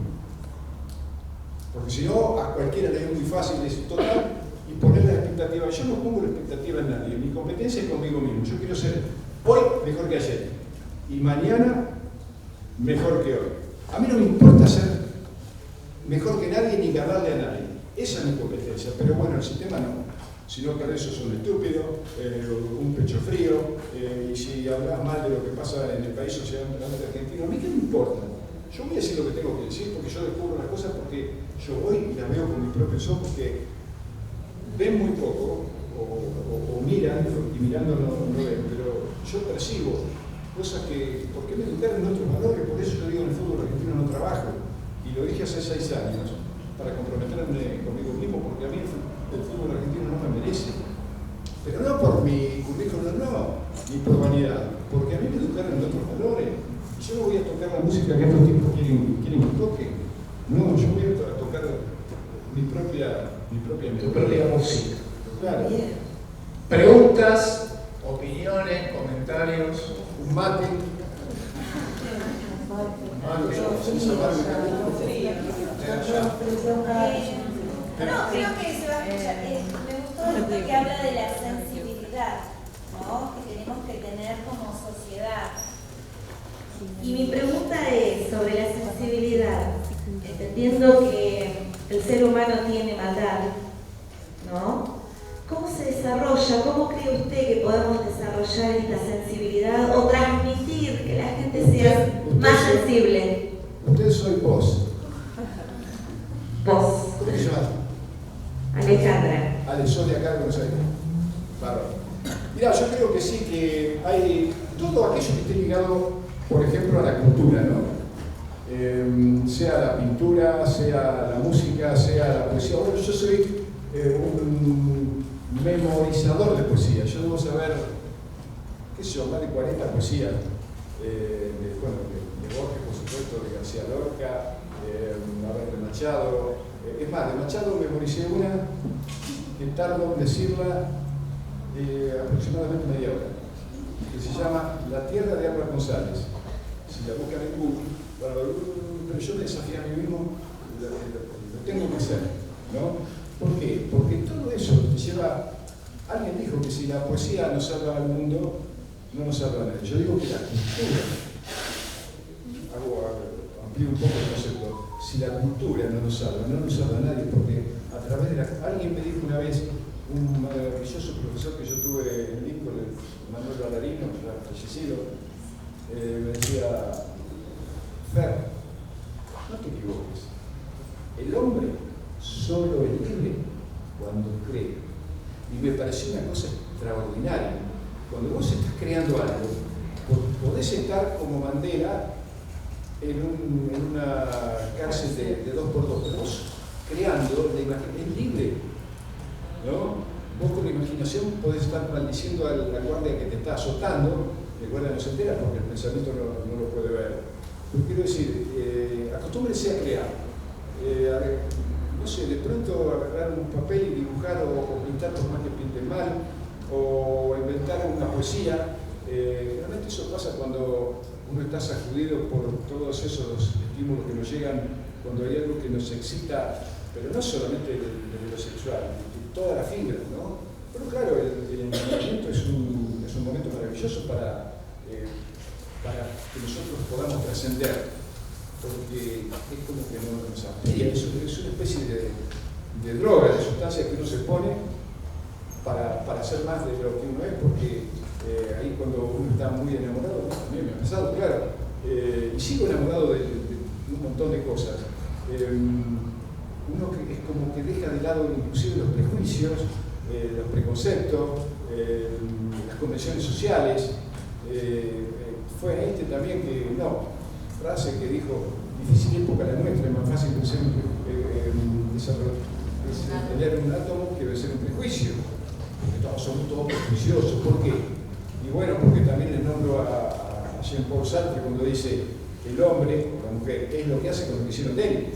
Porque si no, a cualquiera le es muy fácil decir total y poner la expectativa. Yo no pongo la expectativa en nadie, mi competencia es conmigo mismo. Yo quiero ser hoy mejor que ayer y mañana mejor que hoy. A mí no me importa ser mejor que nadie ni ganarle a nadie. Esa es mi competencia, pero bueno, el sistema no. Si no, para eso es un estúpido, un pecho frío, y si hablas mal de lo que pasa en el país socialmente argentino, a mí qué me importa. Yo voy a decir lo que tengo que decir, porque yo descubro las cosas porque yo voy y las veo con mis propios ojos, que ven muy poco, o miran, y mirando no ven, pero yo percibo cosas que, ¿por qué me educaron en otros valores? Por eso yo digo, en el fútbol argentino no trabajo, y lo dije hace 6 años, para comprometerme conmigo mismo, porque a mí el fútbol argentino no me merece. Pero no por mi currículum, no, ni por vanidad, porque a mí me educaron en otros valores. Yo no voy a tocar la música que estos tipos quieren que toque. No, yo voy a tocar mi propia música. Claro. Preguntas, opiniones, comentarios. Un mate. No, creo que se va a escuchar. Me gustó esto que habla de la sensibilidad, ¿no? Que tenemos que tener como sociedad. Y mi pregunta es sobre la sensibilidad, entendiendo que el ser humano tiene maldad, ¿no? ¿Cómo se desarrolla? ¿Cómo cree usted que podemos desarrollar esta sensibilidad o transmitir que la gente sea más sensible? Usted soy vos. Vos. ¿Cómo se llama? Alejandra. Soy de acá de Buenos Aires. Bárbaro. Mira, yo creo que sí, que hay todo aquello que esté ligado, por ejemplo, a la cultura, ¿no? sea la pintura, sea la música, sea la poesía. Bueno, yo soy un memorizador de poesía. Yo debo saber, qué sé yo, más de 40 poesías. De Borges, por supuesto, de García Lorca, de Machado. Es más, de Machado memoricé una que tardo en decirla aproximadamente media hora, que se llama La Tierra de Álvaro González. Si la buscan en Google, pero yo me desafío a mí mismo, lo tengo que hacer, ¿no? ¿Por qué? Porque todo eso te lleva. Alguien dijo que si la poesía no salva al mundo, no nos salva a nadie. Yo digo que la cultura, amplío un poco el concepto, si la cultura no nos salva a nadie, porque a través de alguien me dijo una vez, un maravilloso profesor que yo tuve en Lincoln, Manuel Ballarino, ya fallecido, me decía: Fer, no te equivoques, el hombre solo es libre cuando cree. Y me pareció una cosa extraordinaria. Cuando vos estás creando algo, podés estar como Mandela en una cárcel de 2x2, pero vos creando, es libre, ¿no? Vos con la imaginación podés estar maldiciendo a la guardia que te está azotando, el guardia no se entera porque el pensamiento no lo puede ver. Pero quiero decir, acostúmbrese a crear. No sé, de pronto agarrar un papel y dibujar o pintar por más que pinte mal, o inventar una poesía. Realmente eso pasa cuando uno está sacudido por todos esos estímulos que nos llegan, cuando hay algo que nos excita, pero no solamente de lo sexual, de toda la fibra, ¿no? Pero claro, el enamoramiento es un momento maravilloso para que nosotros podamos trascender, porque es como que no nos apea, es una especie de droga, de sustancia que uno se pone para ser más de lo que uno es, porque ahí cuando uno está muy enamorado, también me ha pasado, claro, y sigo enamorado de un montón de cosas. Uno que es como que deja de lado inclusive los prejuicios, los preconceptos, las convenciones sociales. Fue Einstein también que, frase que dijo: difícil época la nuestra, es más fácil tener un átomo que ser un prejuicio, porque somos todos prejuiciosos. ¿Por qué? Y bueno, porque también le nombro a Jean-Paul Sartre cuando dice: el hombre o la mujer es lo que hace con lo que hicieron de él.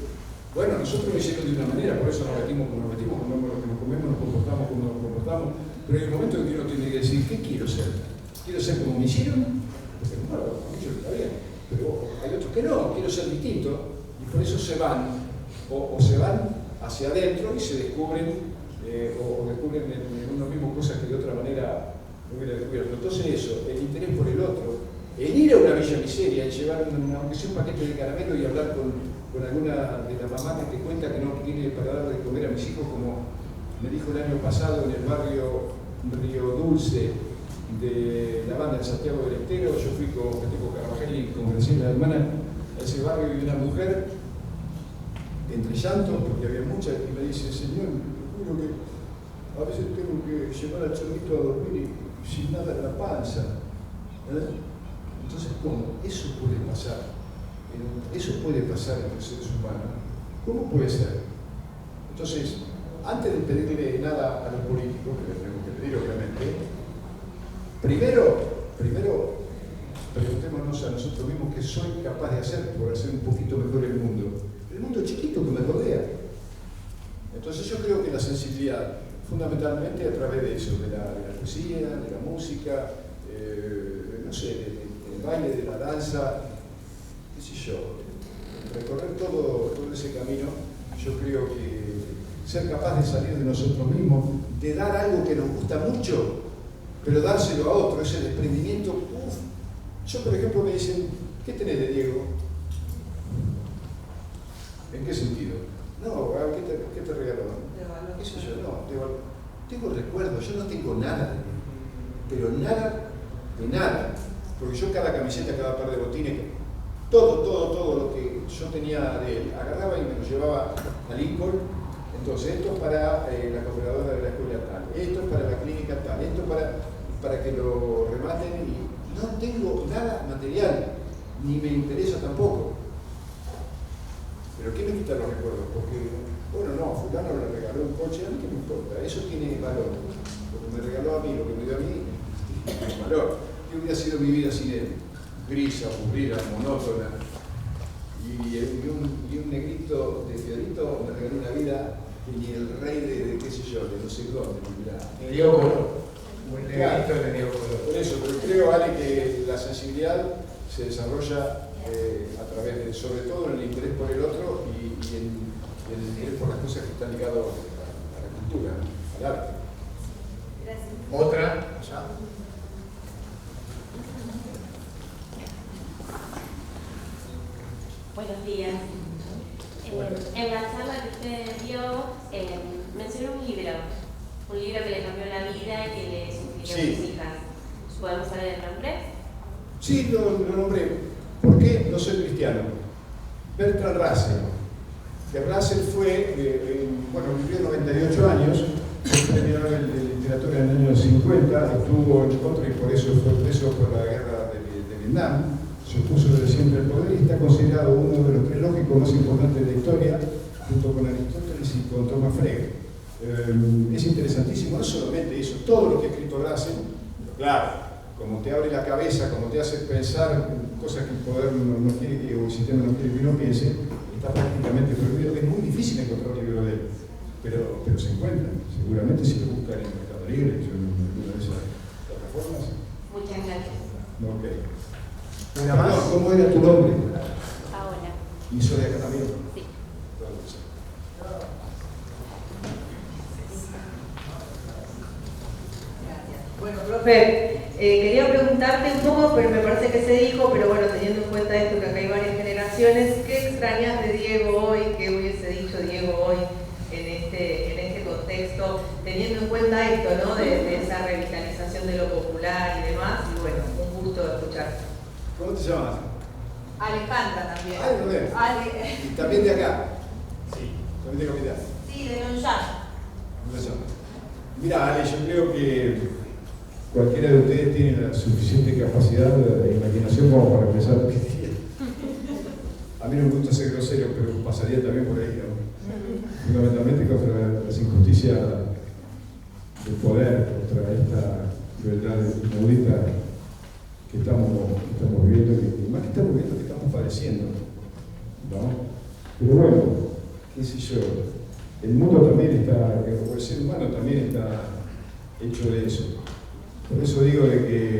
Bueno, nosotros lo hicieron de una manera, por eso nos metimos como nos metimos, comemos lo que nos comemos, nos comportamos como nos comportamos, pero hay un momento en que uno tiene que decir: ¿qué quiero ser? ¿Quiero ser como me hicieron? Porque bueno, ellos está bien, pero hay otros que no, quiero ser distinto, y por eso se van, o se van hacia adentro y se descubren, o descubren en uno mismo cosas que de otra manera no hubiera descubierto. Entonces eso, el interés por el otro, el ir a una villa miseria y llevar aunque sea un paquete de caramelo y hablar con alguna de las mamás que te cuenta que no tiene para dar de comer a mis hijos, como me dijo el año pasado en el barrio Río Dulce de la banda de Santiago del Estero. Yo fui con Federico Carvajal y con Graciela Hermana a ese barrio, y una mujer entre llantos, porque había muchas, y me dice: señor, juro que a veces tengo que llevar al chorrito a dormir y sin nada en la panza. Entonces, ¿cómo? Eso puede pasar. Eso puede pasar en los seres humanos. ¿Cómo puede ser? Entonces, antes de pedirle nada a los políticos, que les tengo que pedir obviamente, primero preguntémonos a nosotros mismos qué soy capaz de hacer por hacer un poquito mejor el mundo chiquito que me rodea. Entonces yo creo que la sensibilidad, fundamentalmente a través de eso, de la poesía, de la música, no sé, del baile, de la danza, qué sé yo, recorrer todo ese camino. Yo creo que ser capaz de salir de nosotros mismos, de dar algo que nos gusta mucho, pero dárselo a otro, ese desprendimiento. Yo, por ejemplo, me dicen: ¿qué tenés de Diego? ¿En qué sentido? No, ¿qué te regaló? ¿Qué sé yo? No, tengo recuerdos, yo no tengo nada de él, pero nada de nada, porque yo cada camiseta, cada par de botines, todo lo que yo tenía de él, agarraba y me lo llevaba a Lincoln. Entonces, esto es para la cooperadora de la escuela tal, esto es para la clínica tal, esto es para que lo rematen, y no tengo nada material, ni me interesa tampoco. Pero ¿qué me quita los recuerdos? Porque, bueno, no, fulano le regaló un coche, a mí qué me importa, eso tiene valor. Lo que me regaló a mí, lo que me dio a mí, tiene valor. ¿Qué hubiera sido mi vida sin él? Grisa, aburrida, monótona. Y un negrito de Fiorito me regaló una vida que ni el rey de qué sé yo, de no sé dónde, Le dio color. Un negrito le dio color. Por eso, pero creo, Ale, que la sensibilidad se desarrolla a través de, sobre todo en el interés por el otro y en el interés por las cosas que están ligadas a la cultura, al arte. Gracias. Otra, ya. Buenos días. En la charla que usted dio, mencionó un libro que le cambió la vida y que le sugirió a sus hijas. ¿Podemos saber el nombre? Sí, lo nombré. ¿Por qué? No soy cristiano. Bertrand Russell. Que Russell fue, vivió 98 años, fue premio Nobel de Literatura en el año 50, estuvo en contra y por eso fue preso por la guerra de Vietnam. Se opuso desde siempre al poder y está considerado uno de los tres lógicos más importantes de la historia, junto con Aristóteles y con Thomas Frege. Es interesantísimo, no solamente eso, todo lo que ha escrito Russell, pero claro, como te abre la cabeza, como te hace pensar cosas que el poder no quiere que, o el sistema no quiere que uno piense, está prácticamente prohibido. Es muy difícil encontrar un libro de él, pero se encuentran, seguramente si lo buscan en Mercado Libre, en alguna de esas plataformas. Muchas gracias. Ok. ¿Una más? ¿Cómo era tu nombre? Ahora. ¿Y soy de acá también? Sí. Bueno, profe, quería preguntarte un poco, pero me parece que se dijo, pero bueno, teniendo en cuenta esto que acá hay varias generaciones, ¿qué extrañas de Diego hoy? ¿Qué hubiese dicho Diego hoy en este contexto? Teniendo en cuenta esto, ¿no? De esa revitalización de lo popular y demás, y bueno, un gusto de escucharte. ¿Cómo te llamas? Alejandra también. Ale, ¿no ves? ¿Y también de acá? Sí. ¿También de Capital? Sí, de Lonjan. ¿Cómo te llamas? Mira, Ale, yo creo que cualquiera de ustedes tiene la suficiente capacidad de imaginación como para empezar lo que diga. A mí no me gusta ser grosero, pero pasaría también por ahí, ¿no? Fundamentalmente contra las injusticias del poder, contra esta crueldad inaudita que estamos viviendo, y más que estamos viviendo, que estamos padeciendo, ¿no? Pero bueno, qué sé yo, el mundo también está, o el ser humano también está hecho de eso. Por eso digo de que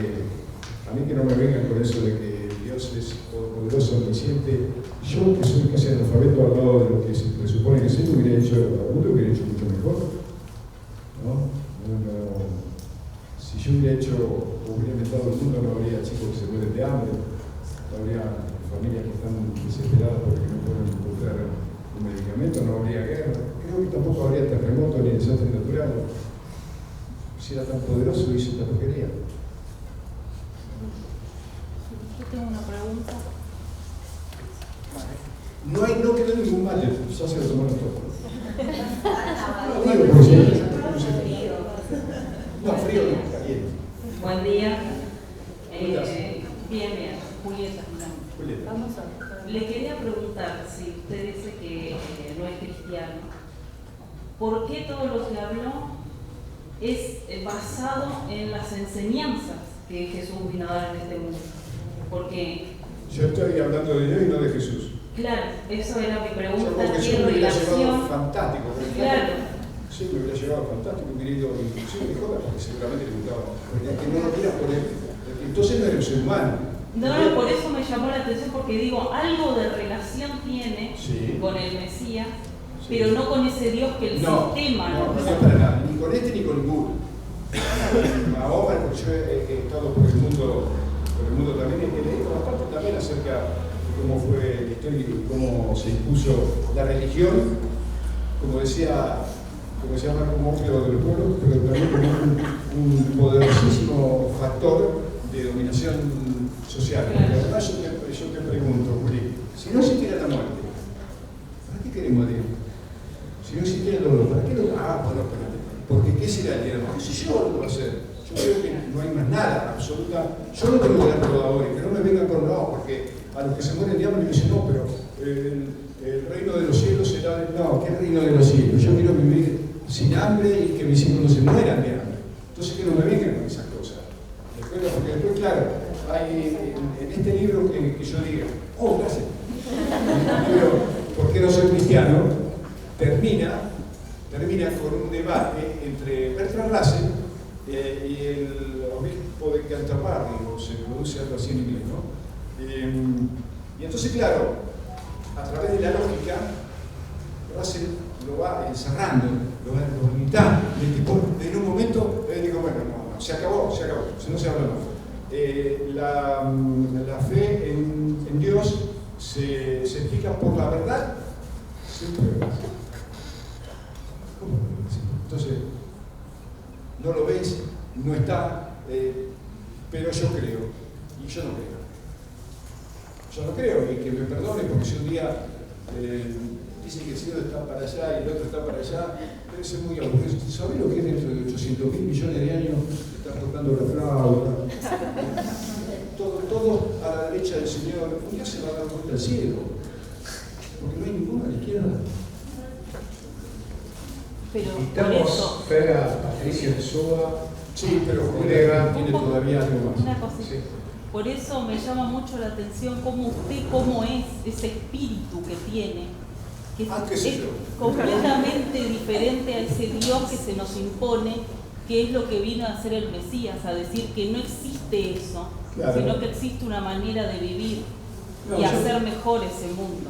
a mí que no me vengan con eso de que Dios es poderoso, omnisciente. Yo, que soy casi analfabeto al lado de lo que se presupone que soy, hubiera hecho al mundo, hubiera hecho mucho mejor, ¿no? Si yo hubiera hecho o hubiera inventado el mundo, no habría chicos que se mueren de hambre, no habría familias que están desesperadas porque no pueden encontrar un medicamento, no habría guerra. Creo que tampoco habría terremotos ni desastres naturales. Si era tan poderoso, hizo esta porquería. Yo tengo una pregunta. No quedó ningún mate, ya se lo tomaron todo. No, frío no, caliente. Buen día. ¿Cómo estás? Bien. Julieta, Julieta. vamos a... Le quería preguntar, si usted dice que no es cristiano, ¿por qué todo lo que habló es basado en las enseñanzas que Jesús vino a dar en este mundo? Porque... Yo estoy hablando de Dios y no de Jesús. Claro, eso era mi pregunta. Porque ¿Qué yo me hubiera relación? llevado fantástico. Claro. Sí, me hubiera llevado fantástico, hubiera ido inclusive de joda, porque seguramente le gustaba. Porque que no lo quieras poner. Entonces no eres un ser humano. No, por eso me llamó la atención, porque digo, algo de relación tiene Sí. con el Mesías, Sí. pero no con ese Dios que el sistema no nos para nada, ni con este ni con ninguno. Mahoma, porque yo he estado por el mundo también, he leído bastante también acerca de cómo fue la historia y cómo se impuso la religión, como decía Marco Monfilo de los pueblos, pero también como un poderosísimo factor de dominación social. Claro. Y además yo te pregunto, Juli, si no existiera la muerte, ¿para qué queremos a Dios? Si no existiera el dolor, ¿para qué lo? Bueno, espérate. Porque ¿qué será el día? No sé yo lo que va a hacer. Yo creo que no hay más nada, absoluta. Yo no tengo que dar todo ahora, que no me vengan con no, porque a los que se mueren de hambre me dicen, no, pero el reino de los cielos será de... No, ¿qué reino de los cielos? Yo quiero vivir sin hambre y que mis hijos no se mueran de hambre. Entonces que no me vengan con esas cosas. Porque después, claro, hay en este libro que yo diga, oh, gracias. El libro, ¿por qué no soy cristiano? Termina con un debate entre Bertrand Russell y el obispo de Canterbury, o se produce algo así en inglés, ¿no? Y entonces, claro, a través de la lógica, Russell lo va encerrando, lo va limitando, y el tipo en un momento digo, bueno, no, se acabó, si no se habla más. La fe en Dios se explica por la verdad, siempre verdad. Entonces, no lo ves, no está, pero yo creo, y yo no creo. Yo no creo, y que me perdone, porque si un día dice que el cielo está para allá y el otro está para allá, debe ser muy aburrido. ¿Sabés lo que es dentro de 800.000 millones de años estar tocando la flauta? Todo a la derecha del Señor. Un día se va a dar vuelta al cielo, porque no hay ninguno a la izquierda. Pero por Invitamos eso, a Patricio Insúa. Sí, pero colega, tiene todavía algo más. una cosita. Sí. Por eso me llama mucho la atención cómo es ese espíritu que tiene, que qué sé es yo. completamente diferente a ese Dios que se nos impone, que es lo que vino a hacer el Mesías, a decir que no existe eso, Claro. sino que existe una manera de vivir No, y yo- hacer mejor ese mundo.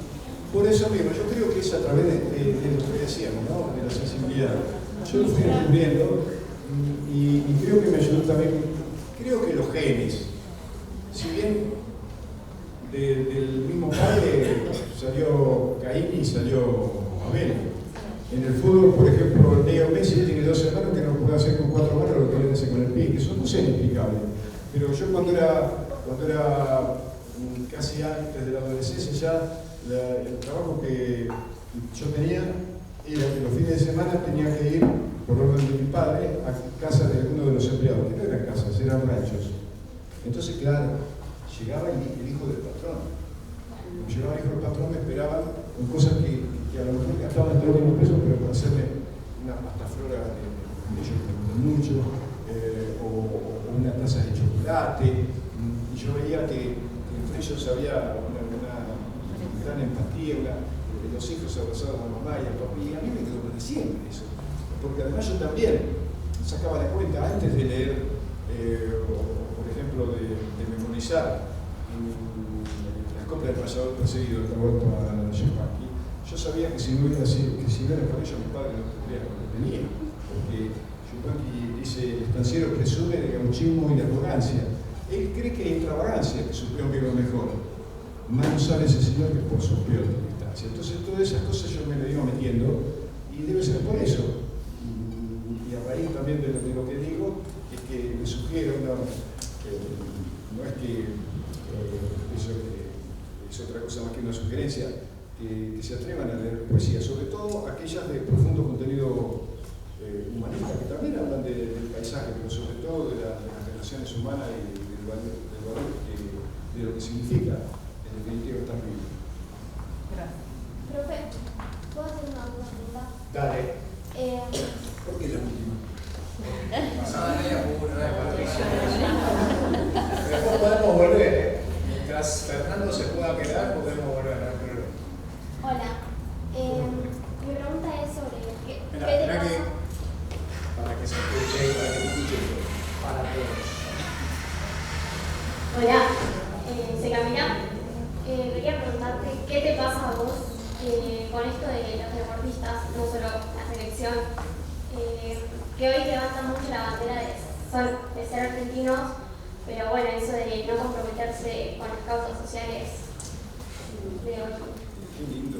Por eso mismo, yo creo que es a través de lo que decíamos, ¿no? De la sensibilidad. Yo lo fui descubriendo y creo que me ayudó también, creo que los genes, si bien del mismo padre salió Caín y salió Abel. En el fútbol, por ejemplo, Leo Messi tiene 2 hermanos que no puede hacer con 4 manos lo que él hace con el pie, que son cosas inexplicables. Pero yo cuando era casi antes de la adolescencia ya, el trabajo que yo tenía era que los fines de semana tenía que ir, por orden de mi padre, a casa de alguno de los empleados, que no eran casas, eran ranchos. Entonces, claro, llegaba el hijo del patrón. Cuando llegaba el hijo del patrón me esperaban con cosas que a lo mejor gastaban 30 pesos, pero para hacerme una pasta flora de ellos que me gustan mucho, o una taza de chocolate, y yo veía que entre ellos había una gran empatía, los hijos abrazados a mamá y a papá, y a mí me quedó para siempre eso, porque además yo también sacaba la cuenta antes de leer, por ejemplo, de memorizar la copla del payador perseguido de Roberto Shepaki. Yo sabía que si no era por ello mi padre no tendría lo que tenía, porque Shepaki dice, el estanciero presume de gauchismo y de arrogancia. Él cree que hay extravagancia, que su peón vive mejor. Más no sabe ese señor que por su peor circunstancia. Entonces todas esas cosas yo me las iba metiendo y debe ser por eso. Y a raíz también de lo que digo, es que me sugiero, no es que eso es otra cosa más que una sugerencia, que se atrevan a leer poesía, sobre todo aquellas de profundo contenido humanista, que también hablan del paisaje, pero sobre todo de las relaciones humanas y del valor de lo que significa. En definitiva, está bien. Gracias. Profe, ¿puedo hacer una pregunta? Dale. ¿Por qué la última? Después podemos volver, Mientras Fernando se pueda quedar, podemos volver a problema. Hola. Mi pregunta es sobre qué te Espera pasa. para que se escuche, para que te escuche para todos. Hola, soy Camila. Quería preguntarte qué te pasa a vos con esto de los deportistas, no solo la selección, que hoy levantan mucho la bandera de ser argentinos, pero bueno, eso de no comprometerse con las causas sociales de hoy. Qué lindo.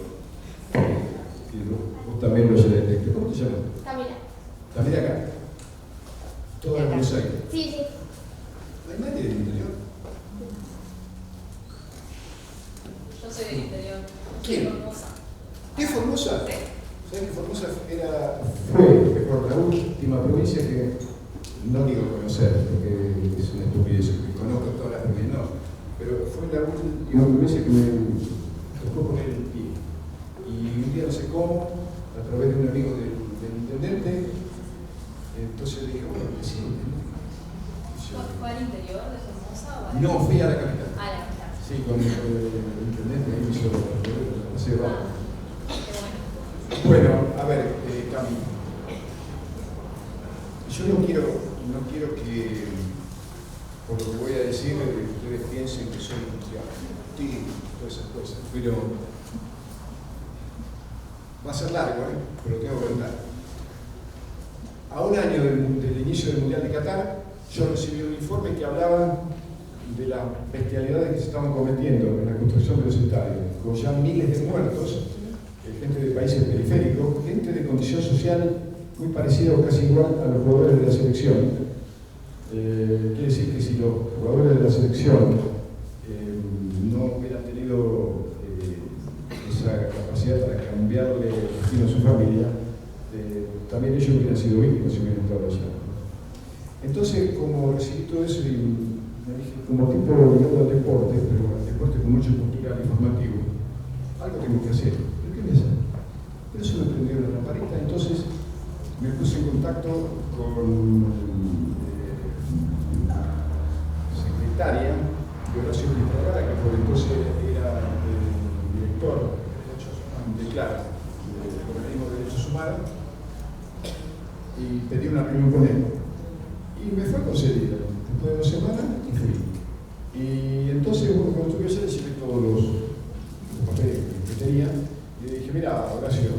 Vos también lo sé. ¿Cómo te llamas? Camila. ¿También de acá? Todo en Buenos Aires. Sí, sí. ¿No hay nadie del interior? Yo soy del interior. ¿Quién? De Formosa. ¿Es Formosa? Sí. ¿Sabes que Formosa fue por la última provincia que no digo conocer, porque es una estupidez, que conozco todas las provincias, no, pero fue la última provincia que me tocó poner el pie. día no sé cómo, a través de un amigo del intendente. Entonces le dije, bueno, que sí. ¿Fue al interior de Formosa? O No, fui a la capital. a la capital. Sí, con el intendente ahí me hizo el paseo. Qué bueno. Bueno, a ver, Cami. Yo no quiero que, por lo que voy a decir, ustedes piensen que soy tío, todas esas cosas, pero va a ser largo, pero tengo que contar. A un año del inicio del Mundial de Qatar, yo recibí un informe que hablaba de las bestialidades que se estaban cometiendo en la construcción de los estadios, con ya miles de muertos, gente de países periféricos, gente de condición social muy parecida o casi igual a los jugadores de la selección. Quiere decir que si los jugadores de la selección no hubieran tenido esa capacidad para cambiarle el destino a su familia, también ellos hubieran sido víctimas si hubieran estado allá. Entonces, como recibí todo eso y me dije, como tipo ligado al deporte, pero al deporte con mucho cultural y formativo, algo tengo que hacer. ¿Pero qué voy a hacer? Pero eso me prendió la lamparita, entonces me puse en contacto con la secretaria de Horacio Pitarrara, que por entonces era el director de CLAR, del Organismo de Derechos Humanos, y pedí una reunión con él. Y me fue concedida. Después de 2 semanas, y fui. Y entonces, bueno, cuando estuve allá, le llevé todos los papeles que tenía, y le dije, mira, Horacio,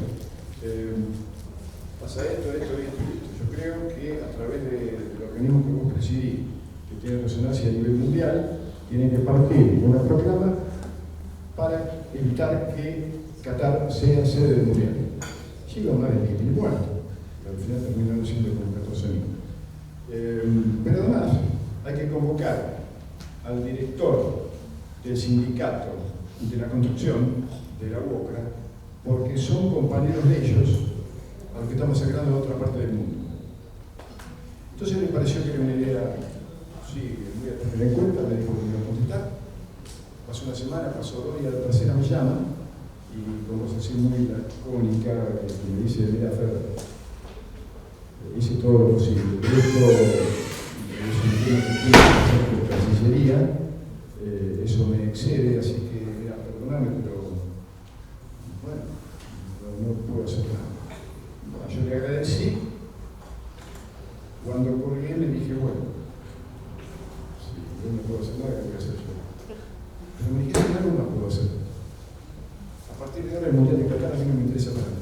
pasa esto. Yo creo que a través del organismo que vos presidís, que tiene resonancia a nivel mundial, tienen que partir una proclama para evitar que Qatar sea sede del mundial. Llega más de 10.000 muertos, que al final terminaron siendo como 14.000. Pero además, hay que convocar al director del sindicato de la construcción de la UOCRA, porque son compañeros de ellos a los que estamos sacando de otra parte del mundo. Entonces me pareció que era una idea, sí, voy a tener en cuenta, me dijo que me iba a contestar. Pasó una semana, pasó 2 y a la tercera me llama y como se hace muy lacónica, que me dice, mira, Fer, hice todo lo posible. Esto de Cancillería, eso me excede, así que, mira, perdóname, pero bueno, no puedo hacer nada. Yo le agradecí. Cuando colgué le dije, bueno, si yo no puedo hacer nada, ¿qué voy a hacer yo? Pero me dijeron, algo más puedo hacer. A partir de ahora el Mundial de Qatar a mí no me interesa nada.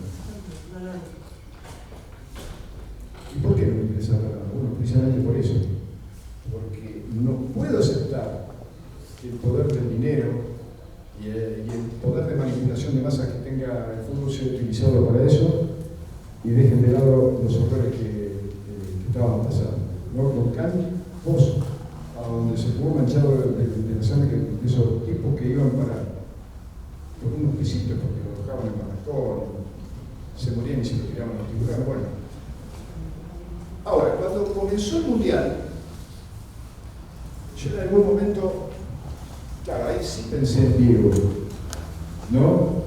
¿Y por qué no me interesa nada? Bueno, precisamente por eso. Porque no puedo aceptar que el poder del dinero y el poder de manipulación de masas que tenga el fútbol sea utilizado para eso y dejen de lado los horrores que estaban pasando. ¿No? Con vos, a donde se jugó manchado de la sangre de esos tipos que iban por unos pisitos porque lo dejaban en barracón, se morían y se lo tiraban a los tiburones. Bueno. Ahora, cuando comenzó el Mundial, yo en algún momento, claro, ahí sí pensé en Diego, ¿no?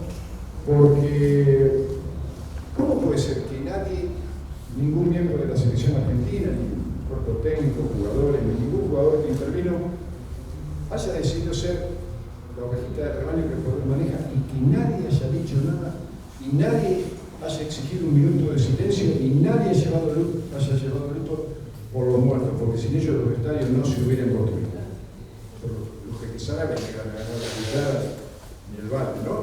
Porque, ¿cómo puede ser que nadie, ningún miembro de la selección argentina, ni cuerpo técnico, jugadores, ni ningún jugador que intervino, haya decidido ser la ovejita de rebaño que el poder maneja y que nadie haya dicho nada y nadie haya exigido un minuto de silencio y nadie haya llevado luto por los muertos, porque sin ellos los estadios no se hubieran construido. Por los que saben que la ciudad ni el barrio, ¿no?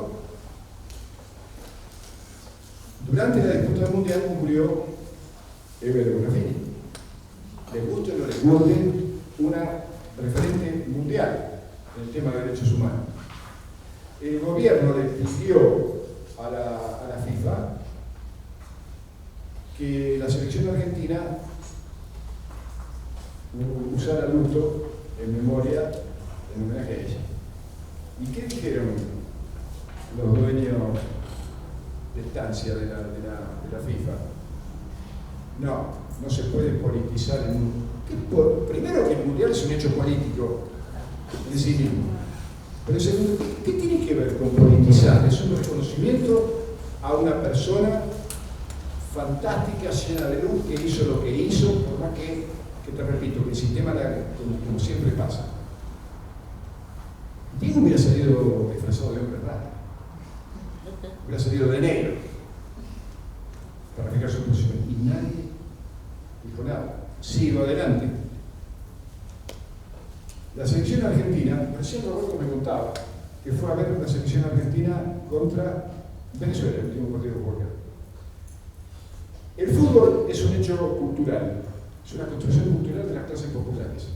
Durante la disputa del Mundial murió Eber Bonafini. Les guste o no les guste, una referente mundial en el tema de derechos humanos. El gobierno le pidió a la FIFA que la selección argentina usara luto en memoria, en homenaje a ella. ¿Y qué dijeron los dueños de estancia de la FIFA? No se puede politizar el mundo. Primero que el mundial es un hecho político en sí mismo. Pero segundo, ¿qué tiene que ver con politizar? Es un reconocimiento a una persona fantástica, llena de luz, que hizo lo que hizo, por más que te repito, que el sistema, como siempre pasa. Diego hubiera salido disfrazado de hombre raro, hubiera salido de negro, para fijar su posición, y nadie dijo nada. Sigo adelante. La selección argentina, recién Roberto me contaba que fue a ver la selección argentina contra Venezuela, el último partido que acá. El fútbol es un hecho cultural, es una construcción cultural de las clases populares.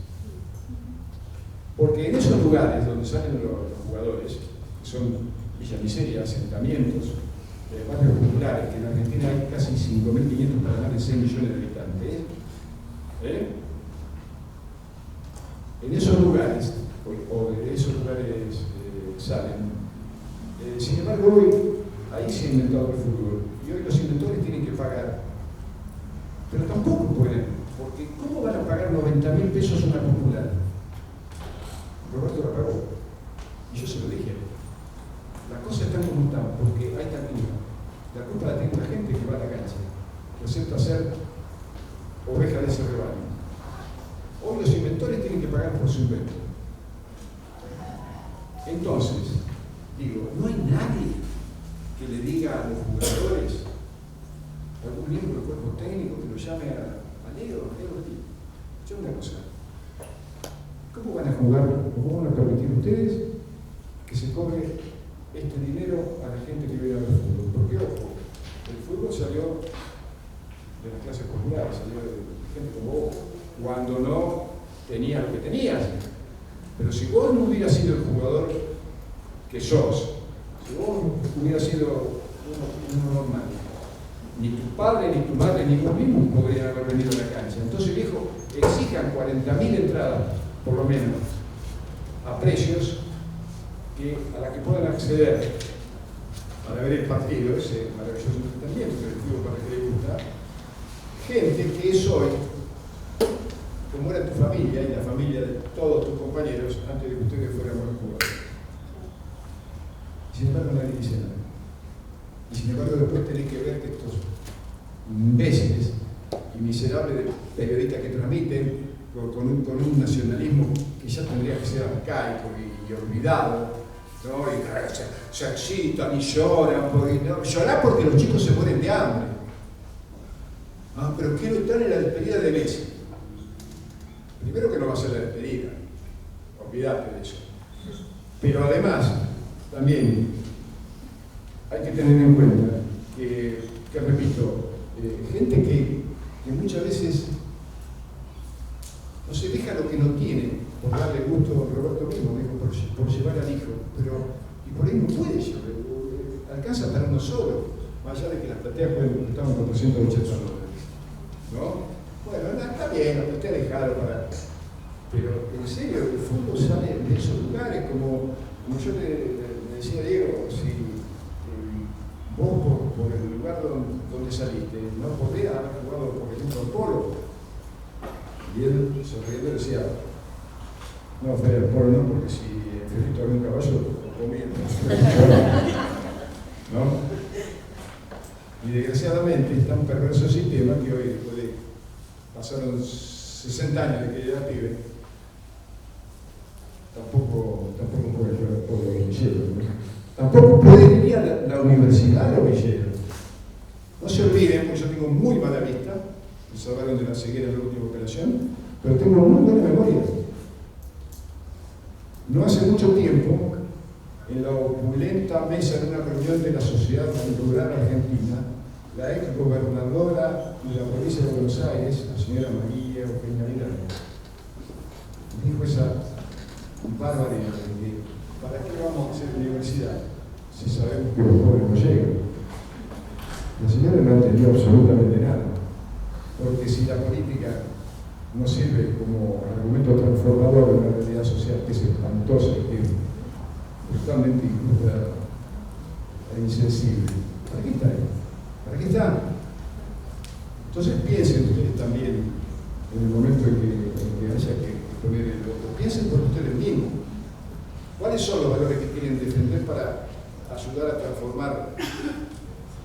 Porque en esos lugares donde salen los jugadores, que son Villa Miseria, asentamientos, barrios populares, que en Argentina hay casi 5.500 para más de 6 millones de habitantes, en esos lugares, o de esos lugares salen. Sin embargo, hoy ahí se ha inventado el fútbol, y hoy los inventores tienen que pagar. Pero tampoco pueden, porque ¿cómo van a pagar 90.000 pesos una popular? Roberto la pagó, y yo se lo dije. Las cosas están como están, porque hay también la culpa la tiene la gente que va a la cancha, que acepta ser oveja de ese rebaño. Hoy los inventores tienen que pagar por su invento. Entonces, digo, no hay nadie que le diga a los jugadores, algún miembro del cuerpo técnico que lo llame a Leo, yo una cosa. ¿Cómo van a jugar, cómo van a permitir ustedes que se cobre este dinero a la gente que viene a ver el fútbol? Porque, ojo, el fútbol salió de las clases populares, salió de gente como vos, cuando no tenía lo que tenías. Pero si vos no hubieras sido el jugador que sos, si vos hubieras sido uno normal, ni tu padre, ni tu madre, ni vos mismo podrían haber venido a la cancha. Entonces, viejo, exijan 40.000 entradas, por lo menos, a precios a la que puedan acceder para ver el partido, ese maravilloso entretenimiento que el fútbol para que le gusta, gente que es hoy, como era tu familia y la familia de todos tus compañeros antes de que ustedes fueran buenos jugadores. Sin embargo, nadie dice nada. Y sin embargo, después tenés que ver que estos imbéciles y miserables periodistas que transmiten con un nacionalismo que ya tendría que ser arcaico y olvidado, ¿no? Y se excitan y lloran, ¿no? Llorar porque los chicos se mueren de hambre. Ah, pero quiero estar en la despedida de Messi. Primero que no va a ser la despedida, olvídate de eso. Pero además, también hay que tener en cuenta que repito, gente que muchas veces no se deja lo que no tiene por darle gusto. Roberto mismo dijo por llevar al hijo, pero y por ahí no puede llevar, alcanza para uno solo, más allá de que las plateas estaban $480, ¿no? Bueno, está bien, la platea dejado para. Pero en serio, el fútbol sale de esos lugares, como yo le decía a Diego, si vos por el lugar donde saliste no podías haber jugado, por ejemplo, al polo. Y él, sonriendo, decía, no, Fede, al polo no, porque si el Fedito había un caballo, lo comía. ¿No? Y desgraciadamente es tan perverso el sistema que hoy, después de pasaron 60 años de que era pibe, tampoco puede jugar por los villeros, ¿no? Tampoco puede ir a la universidad a los villeros. No se olviden, porque yo tengo muy mala vista, me salvaron de la ceguera en la última operación, pero tengo muy buena memoria. No hace mucho tiempo, en la opulenta mesa de una reunión de la Sociedad Cultural Argentina, la ex gobernadora de la provincia de Buenos Aires, la señora María Eugenia Vidal, dijo esa barbaridad de que ¿para qué vamos a hacer universidad si sabemos que los pobres no llegan? La señora no entendió absolutamente nada, porque si la política no sirve como argumento transformador de una realidad social que es espantosa y que es totalmente injusta e insensible, ¿para qué está ahí? ¿Para qué está? Entonces piensen ustedes también en el momento en que haya que poner el voto, piensen por ustedes mismos. ¿Cuáles son los valores que quieren defender para ayudar a transformar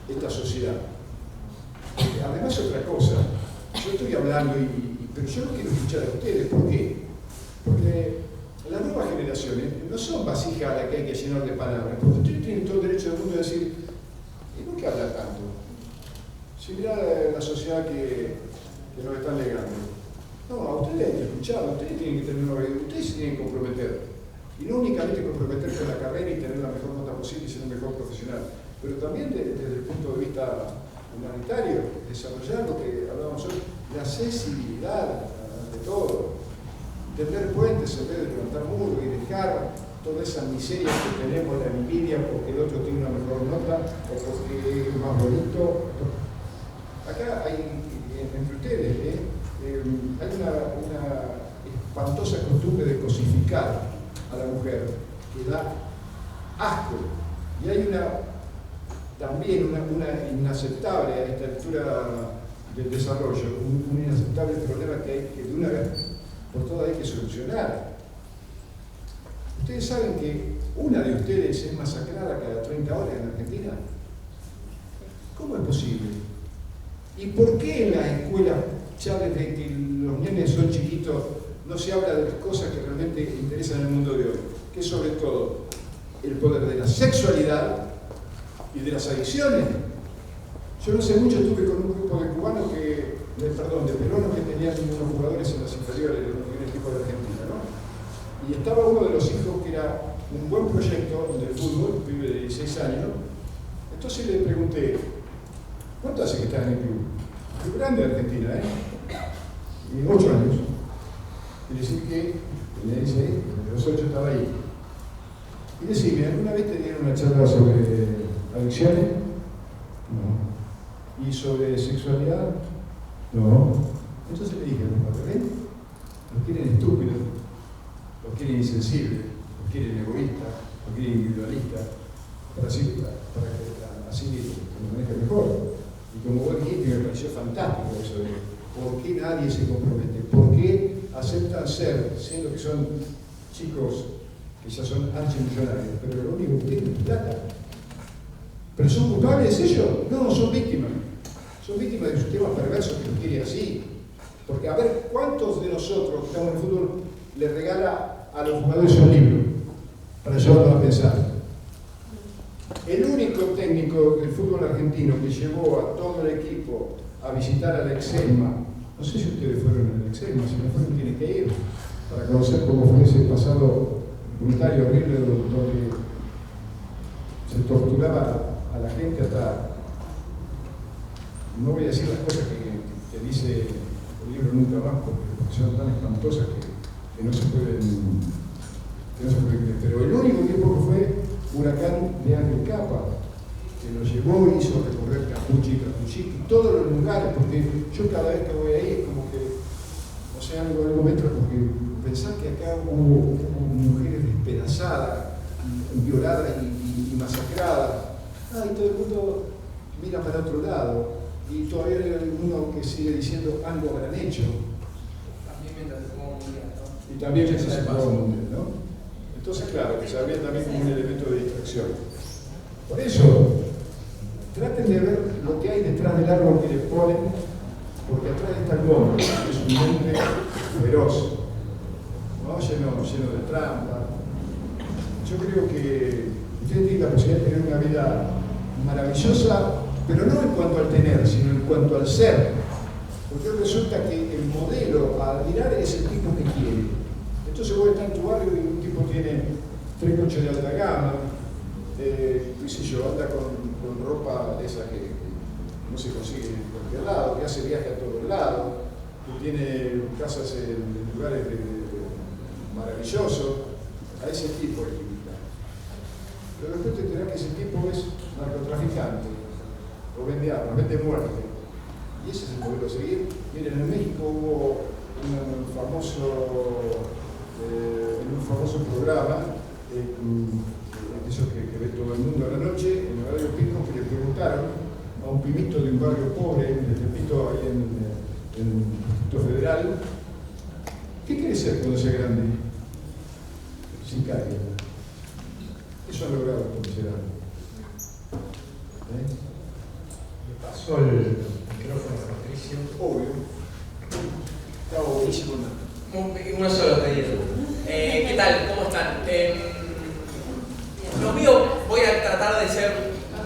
esta sociedad. Además, otra cosa, yo estoy hablando, pero yo no quiero escuchar a ustedes. ¿Por qué? Porque las nuevas generaciones no son vasijas a la que hay que llenar de palabras, porque ustedes tienen todo el derecho del mundo de decir, ¿y por qué hablar tanto? Si mirá la sociedad que nos están legando. No, a ustedes hay que escuchar, ustedes tienen que tener una vida, ustedes se tienen que comprometer. Y no únicamente comprometer con la carrera y tener la mejor nota posible y ser un mejor profesional, pero también desde el punto de vista humanitario, desarrollar lo que hablábamos hoy, la sensibilidad ante todo, tender puentes en vez de levantar muros y dejar toda esa miseria que tenemos, la envidia porque el otro tiene una mejor nota o porque es más bonito. Acá hay, entre ustedes, hay una espantosa costumbre de cosificar a la mujer que da asco. Y hay también una inaceptable a esta altura del desarrollo, un inaceptable problema que hay que de una vez por todas hay que solucionar. ¿Ustedes saben que una de ustedes es masacrada cada 30 horas en Argentina? ¿Cómo es posible? ¿Y por qué en las escuelas, ya desde que los nenes son chiquitos, no se habla de las cosas que realmente interesan en el mundo de hoy? Que es sobre todo el poder de la sexualidad y de las adicciones. Yo no sé mucho, estuve con un grupo de cubanos de peruanos que tenían unos jugadores en las inferiores en el equipo de Argentina, ¿no? Y estaba uno de los hijos que era un buen proyecto del fútbol, un pibe de 16 años. Entonces le pregunté, ¿cuánto hace que estás en el club? Club grande de Argentina, ¿eh? Y 8 años. Quiere decir que, me dice, de los 8 estaba ahí. Y decime, ¿alguna vez te dieron una charla sobre adicciones? No. ¿Y sobre sexualidad? No. Entonces le dije, ¿ven? Los quieren estúpidos, los quieren insensibles, los quieren egoístas, los quieren individualistas, para que así lo manejen mejor. Y como vos dijiste, me pareció fantástico eso de por qué nadie se compromete, por qué aceptan ser, siendo que son chicos que ya son archimillonarios, pero lo único que tienen es plata. ¿Pero son culpables ellos? No, son víctimas. Son víctimas de un sistema perverso que los quiere así. Porque a ver, ¿cuántos de nosotros que estamos en el fútbol le regala a los jugadores un libro para llevarlos a pensar? El único técnico del fútbol argentino que llevó a todo el equipo a visitar al Excelma, no sé si ustedes fueron al Excelma, si no fueron tienen que ir para conocer cómo fue ese pasado brutal y horrible donde se torturaba a la gente hasta, no voy a decir las cosas que dice el libro nunca más porque son tan espantosas que no se pueden creer, pero el único tiempo que fue Huracán de Ángel Capa, que lo llevó y hizo recorrer Capuchi, todos los lugares, porque yo cada vez que voy ahí es como que, o sea, algo metro, porque pensar que acá hubo mujeres despedazadas, violadas y masacradas, y todo el mundo mira para otro lado, y todavía hay alguno que sigue diciendo algo habrán hecho. También mientras se ponga un mundial, ¿no? Y también mientras se ponga un mundial, ¿no? Entonces, claro, que se habría también como un elemento de distracción. Por eso, traten de ver lo que hay detrás del árbol que les ponen, porque atrás está el monte, que es un monte feroz, ¿no? lleno de trampas. Yo creo que ustedes tienen la posibilidad de tener una vida maravillosa, pero no en cuanto al tener, sino en cuanto al ser. Porque resulta que el modelo a admirar es el tipo que quiere. Entonces vos estás en tu barrio y un tipo tiene 3 coches de alta gama, qué sé yo, anda con ropa de esa que no se consigue en cualquier lado, que hace viaje a todos lados, que tiene casas en lugares maravillosos. A ese tipo hay que invitar. Pero después te enterás que ese tipo es narcotraficante, o vende armas, vende muerte. Y ese es el modelo a seguir. Miren, en México hubo un famoso programa, esos que ve todo el mundo a la noche, en Radio Pico, que le preguntaron a un pibito de un barrio pobre, de Tepito, ahí en el Distrito Federal, ¿qué quiere ser cuando sea grande? Sicario. Eso ha logrado cuando sea grande. tal? ¿Cómo están? Lo mío, voy a tratar de ser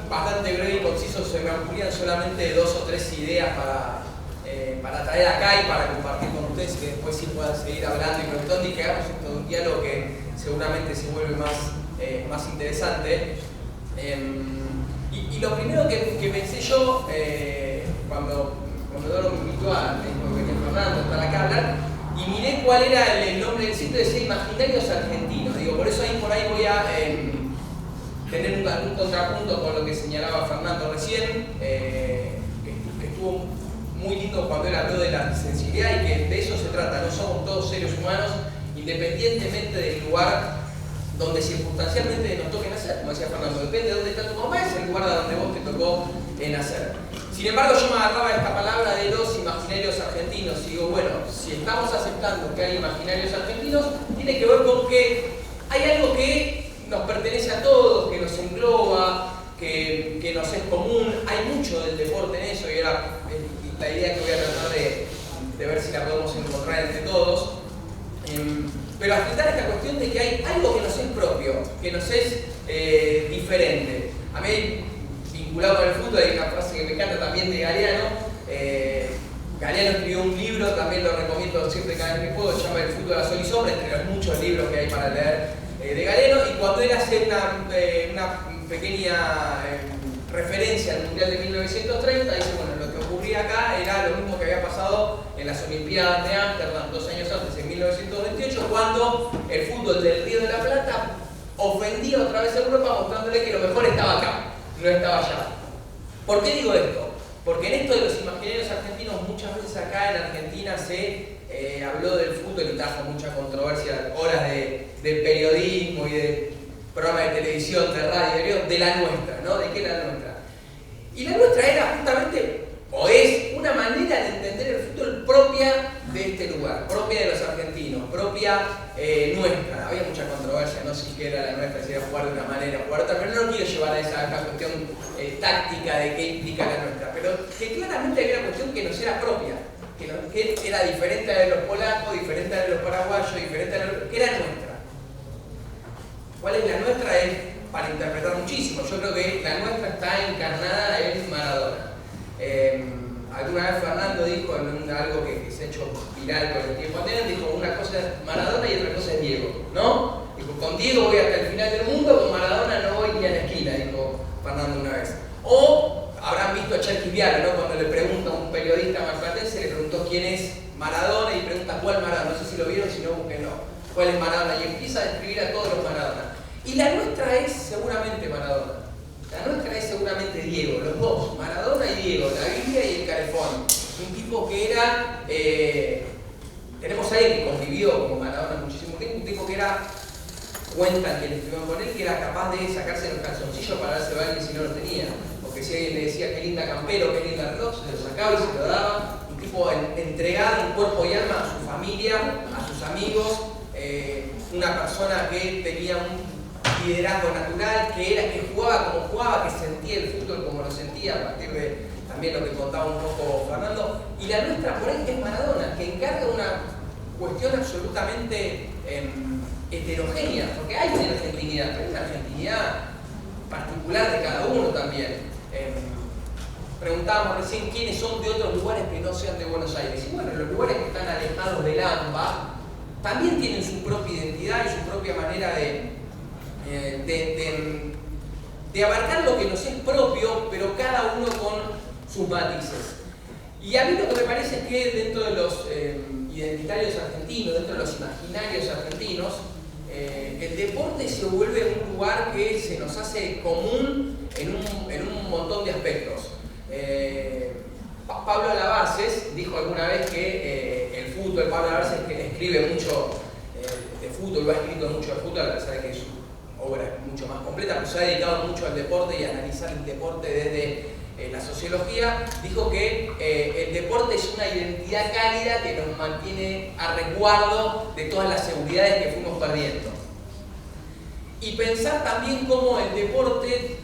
bastante breve y conciso. Se me ocurrían solamente 2 o 3 ideas para traer acá y para compartir con ustedes, y que después sí puedan seguir hablando y preguntando y que hagamos esto de un diálogo que seguramente se vuelve más interesante. Y lo primero que pensé yo, cuando Eduardo me invitó a Fernando para acá a hablar, y miré cuál era el nombre del sitio, decía Imaginarios Argentinos. Digo, por eso por ahí voy a tener un contrapunto con lo que señalaba Fernando recién, que estuvo muy lindo cuando él habló de la sensibilidad y que de eso se trata. No somos todos seres humanos, independientemente del lugar donde circunstancialmente nos toque nacer. Como decía Fernando, depende de dónde está tu mamá, es el lugar donde vos te tocó nacer. Sin embargo, yo me agarraba esta palabra de los imaginarios argentinos y digo, bueno, si estamos aceptando que hay imaginarios argentinos, tiene que ver con que hay algo que nos pertenece a todos, que nos engloba, que nos es común. Hay mucho del deporte en eso, y era la idea que voy a tratar de ver si la podemos encontrar entre todos. Pero aceptar esta cuestión de que hay algo que nos es propio, que nos es diferente. A mí, vinculado con el fútbol, hay una frase que me encanta también de Galeano. Galeano escribió un libro, también lo recomiendo siempre cada vez que puedo, se llama El fútbol a sol y sombra, entre los muchos libros que hay para leer de Galeano. Y cuando él hace una pequeña referencia al Mundial de 1930, dice, bueno, lo que ocurría acá era lo mismo que había pasado en las Olimpiadas de Ámsterdam 2 años antes, en 1928, cuando el fútbol del Río de la Plata ofendía otra vez a Europa, mostrándole que lo mejor estaba acá, no estaba allá. ¿Por qué digo esto? Porque en esto de los imaginarios argentinos, muchas veces acá en Argentina se habló del fútbol y trajo mucha controversia, horas de periodismo y de programas de televisión, de radio, de la nuestra, ¿no? ¿De qué era la nuestra? Y la nuestra era justamente, o es, una manera de entender el fútbol propia de este lugar, propia de los argentinos, propia nuestra. Había mucha controversia, no sé si era la nuestra, si era jugar de una manera, jugar de otra, pero no quiero llevar a esa cuestión táctica de qué implica la nuestra, pero que claramente había una cuestión que nos era propia, que era diferente a la de los polacos, diferente a la de los paraguayos, diferente a la que era nuestra. ¿Cuál es la nuestra? Es para interpretar muchísimo. Yo creo que la nuestra está encarnada en Maradona. Alguna vez Fernando dijo en algo que se ha hecho viral con el tiempo anterior, dijo, una cosa es Maradona y otra cosa es Diego, ¿no? Dijo, con Diego voy hasta el final del mundo, con Maradona no voy ni a la esquina, dijo Fernando una vez. O habrán visto a Cherkis Viale, ¿no? Cuando le pregunta a un periodista marplatense, le preguntó quién es Maradona y pregunta cuál Maradona. No sé si lo vieron, si no, búsquenlo. ¿Cuál es Maradona? Y empieza a describir a todos los Maradona. Y la nuestra es seguramente Maradona. La nuestra es seguramente Diego, los dos, Maradona y Diego, la Biblia y el calefón. Un tipo que era, tenemos a alguien que convivió con Maradona muchísimo tiempo, un tipo que era, cuentan quienes estuvieron con él, que era capaz de sacarse los calzoncillos para dárselo a alguien si no lo tenía. Porque si alguien le decía qué linda campero, qué linda reloj, se lo sacaba y se lo daba. Un tipo entregado en cuerpo y alma a su familia, a sus amigos, una persona que tenía un liderazgo natural, que jugaba como jugaba, que sentía el fútbol como lo sentía, a partir de también lo que contaba un poco Fernando. Y la nuestra por ahí es Maradona, que encarga una cuestión absolutamente heterogénea, porque hay una argentinidad, pero hay una argentinidad particular de cada uno también. Preguntábamos recién quiénes son de otros lugares que no sean de Buenos Aires. Y bueno, los lugares que están alejados del AMBA también tienen su propia identidad y su propia manera de abarcar lo que nos es propio, pero cada uno con sus matices. Y a mí lo que me parece es que dentro de los identitarios argentinos, dentro de los imaginarios argentinos, el deporte se vuelve un lugar que se nos hace común en un montón de aspectos. Pablo Alabarces dijo alguna vez que el fútbol, Pablo Alabarces que escribe mucho de fútbol, lo ha escrito mucho de fútbol, a pesar de que su obra es mucho más completa, pero se ha dedicado mucho al deporte y a analizar el deporte desde la sociología, dijo que el deporte es una identidad cálida que nos mantiene a resguardo de todas las seguridades que fuimos perdiendo. Y pensar también cómo el deporte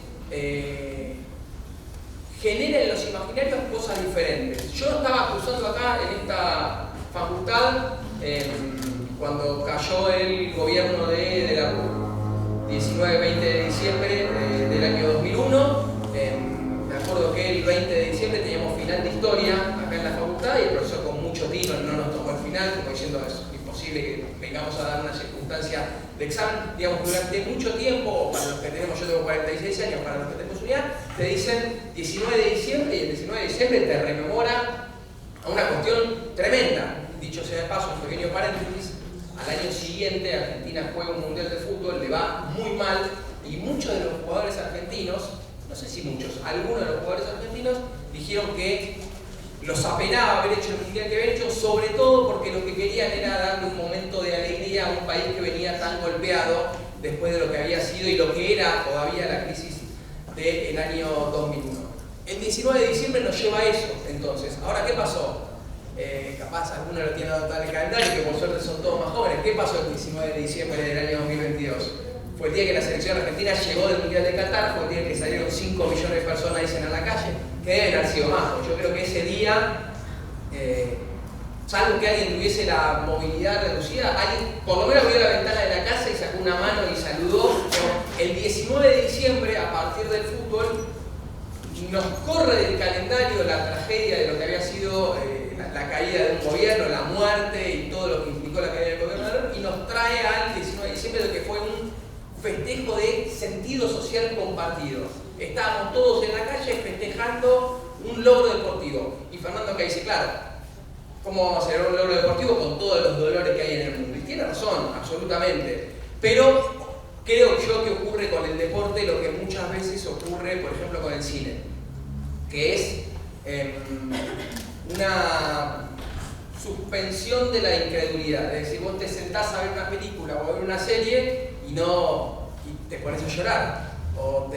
genera en los imaginarios cosas diferentes. Yo estaba cursando acá en esta facultad cuando cayó el gobierno de la 19-20 de diciembre del año 2001, me acuerdo que el 20 de diciembre teníamos final de historia acá en la facultad y el profesor con mucho tino no nos tomó el final, como diciendo es imposible que vengamos a dar una circunstancia de examen. Digamos, durante mucho tiempo, para los que tenemos, yo tengo 46 años, para los que tenemos unidad, te dicen 19 de diciembre y el 19 de diciembre te rememora a una cuestión tremenda. Dicho sea de paso, un pequeño paréntesis, al año siguiente Argentina juega un mundial de fútbol, le va muy mal y muchos de los jugadores argentinos, no sé si muchos, algunos de los jugadores argentinos dijeron que los apenaba haber hecho el mundial que habían hecho, sobre todo porque lo que querían era darle un momento de alegría a un país que venía tan golpeado después de lo que había sido y lo que era todavía la crisis del año 2001. El 19 de diciembre nos lleva a eso, entonces. Ahora, ¿qué pasó? Capaz algunos lo tienen anotado en el calendario, que por suerte son todos más jóvenes. ¿Qué pasó el 19 de diciembre del año 2022? Fue el día que la selección argentina llegó del Mundial de Qatar, fue el día que salieron 5 millones de personas, dicen, a la calle, que deben haber sido más. Yo creo que ese día, salvo que alguien tuviese la movilidad reducida, alguien por lo menos abrió la ventana de la casa y sacó una mano y saludó. El 19 de diciembre, a partir del fútbol, nos corre del calendario la tragedia de lo que había sido la caída de un gobierno, la muerte y todo lo que implicó la caída del gobierno, y nos trae al 19 de diciembre, lo que fue un festejo de sentido social compartido. Estábamos todos en la calle festejando un logro deportivo. Y Fernando acá dice, claro, ¿cómo vamos a celebrar un logro deportivo con todos los dolores que hay en el mundo? Y tiene razón, absolutamente. Pero creo yo que ocurre con el deporte lo que muchas veces ocurre, por ejemplo, con el cine, que es una suspensión de la incredulidad. Es decir, vos te sentás a ver una película o a ver una serie y te pones a llorar o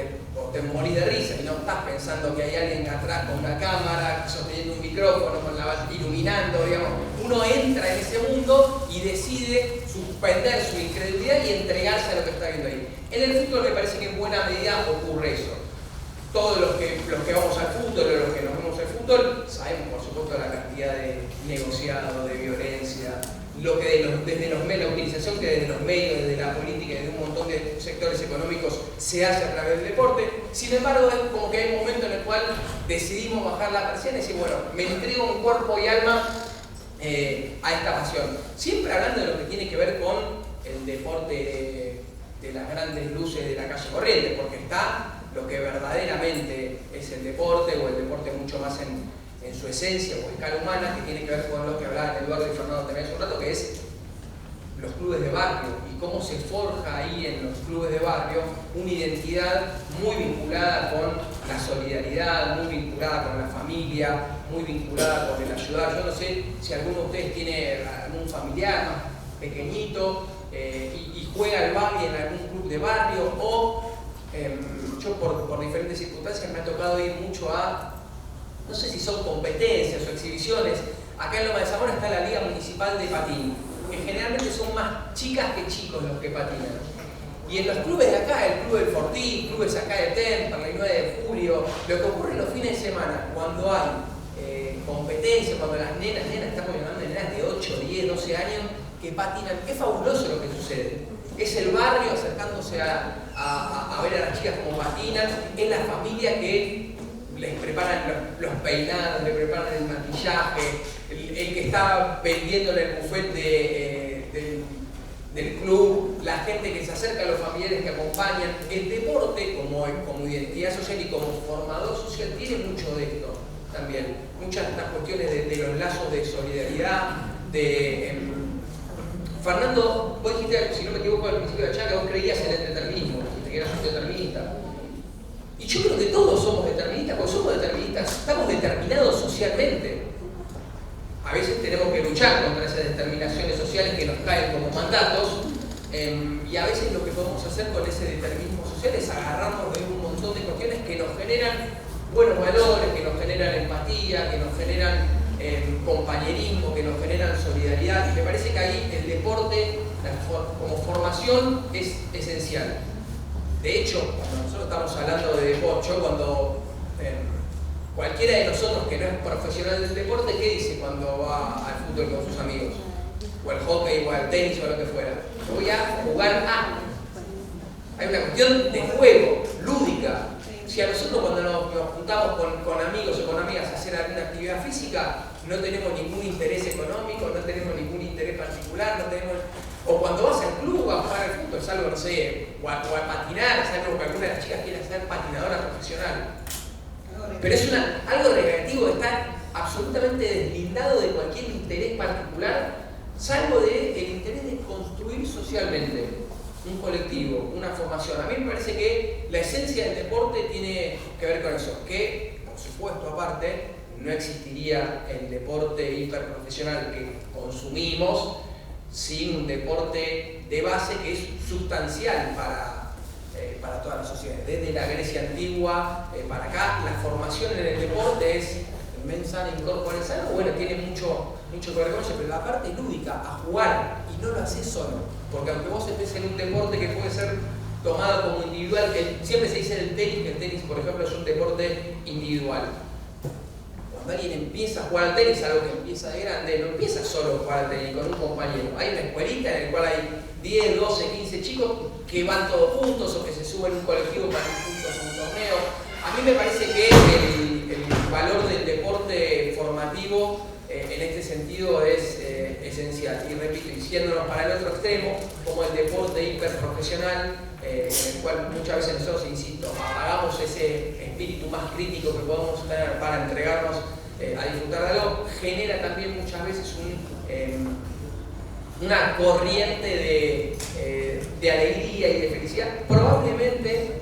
te morís de risa y no estás pensando que hay alguien atrás con una cámara, sosteniendo un micrófono, iluminando, digamos. Uno entra en ese mundo y decide suspender su incredulidad y entregarse a lo que está viendo ahí. En el fútbol me parece que en buena medida ocurre eso. Todos los que vamos al fútbol o los que nos vemos al fútbol sabemos, por supuesto, la cantidad de negociados, de violencia, lo que la utilización que desde los medios, desde la política y desde un montón de sectores económicos se hace a través del deporte. Sin embargo, es como que hay un momento en el cual decidimos bajar la persiana y decir, bueno, me entrego mi cuerpo y alma a esta pasión. Siempre hablando de lo que tiene que ver con el deporte de las grandes luces de la calle corriente, porque está lo que verdaderamente es el deporte, o el deporte mucho más en su esencia o escala humana, que tiene que ver con lo que hablaban Eduardo y Fernando también hace un rato, que es los clubes de barrio y cómo se forja ahí en los clubes de barrio una identidad muy vinculada con la solidaridad, muy vinculada con la familia, muy vinculada con el ayudar. Yo no sé si alguno de ustedes tiene algún familiar más pequeñito y juega al barrio en algún club de barrio, o yo por diferentes circunstancias me ha tocado ir mucho a, no sé si son competencias o exhibiciones. Acá en Loma de Zamora está la Liga Municipal de Patín, que generalmente son más chicas que chicos los que patinan. Y en los clubes de acá, el Club del Fortín, clubes acá de Temperley, el 9 de Julio, lo que ocurre los fines de semana, cuando hay competencias, cuando las nenas, estamos hablando de nenas de 8, 10, 12 años, que patinan, es fabuloso lo que sucede. Es el barrio acercándose a ver a las chicas como patinan, es la familia que les preparan los peinados, les preparan el maquillaje, el que está vendiendo en el buffet del club, la gente que se acerca a los familiares que acompañan. El deporte como identidad social y como formador social tiene mucho de esto también. Muchas de estas cuestiones de los lazos de solidaridad, Fernando, vos dijiste, si no me equivoco al principio de la charla, vos creías en el determinismo, dijiste que eras un determinista. Y yo creo que todos somos deterministas, porque somos deterministas, estamos determinados socialmente. A veces tenemos que luchar contra esas determinaciones sociales que nos caen como mandatos, y a veces lo que podemos hacer con ese determinismo social es agarrarnos de un montón de cuestiones que nos generan buenos valores, que nos generan empatía, que nos generan compañerismo, que nos generan solidaridad. Y me parece que ahí el deporte como formación es esencial. De hecho, cuando nosotros estamos hablando de deporte, cuando cualquiera de nosotros que no es profesional del deporte, ¿qué dice cuando va al fútbol con sus amigos? o al hockey, o al tenis, o a lo que fuera. Yo voy a jugar a. Hay una cuestión de juego, lúdica. Si a nosotros cuando nos juntamos con amigos o con amigas a hacer alguna actividad física, no tenemos ningún interés económico, no tenemos ningún interés particular, no tenemos... O cuando vas al club a jugar al fútbol, es algo, no sé, o a patinar, es algo que alguna de las chicas quiere ser patinadora profesional. Pero es algo recreativo, está absolutamente deslindado de cualquier interés particular, salvo del interés de construir socialmente un colectivo, una formación. A mí me parece que la esencia del deporte tiene que ver con eso, que, por supuesto, aparte, no existiría el deporte hiperprofesional que consumimos sin un deporte de base que es sustancial para toda la sociedad. Desde la Grecia antigua para acá, la formación en el deporte es mens sana in corpore sano, bueno, tiene mucho que ver con eso, pero la parte lúdica, a jugar, y no lo haces solo, porque aunque vos estés en un deporte que puede ser tomado como individual, que siempre se dice del tenis, que el tenis, por ejemplo, es un deporte individual. Cuando alguien empieza a jugar al tenis, algo que empieza de grande, no empieza solo a jugar al tenis con un compañero. Hay una escuelita en la cual hay 10, 12, 15 chicos que van todos juntos o que se suben a un colectivo para ir juntos a un torneo. A mí me parece que el valor del deporte formativo en este sentido es esencial. Y repito, diciéndonos para el otro extremo, como el deporte hiperprofesional, en el cual muchas veces nosotros, insisto, apagamos ese espíritu más crítico que podemos tener para entregarnos a disfrutar de algo, genera también muchas veces una corriente de alegría y de felicidad. Probablemente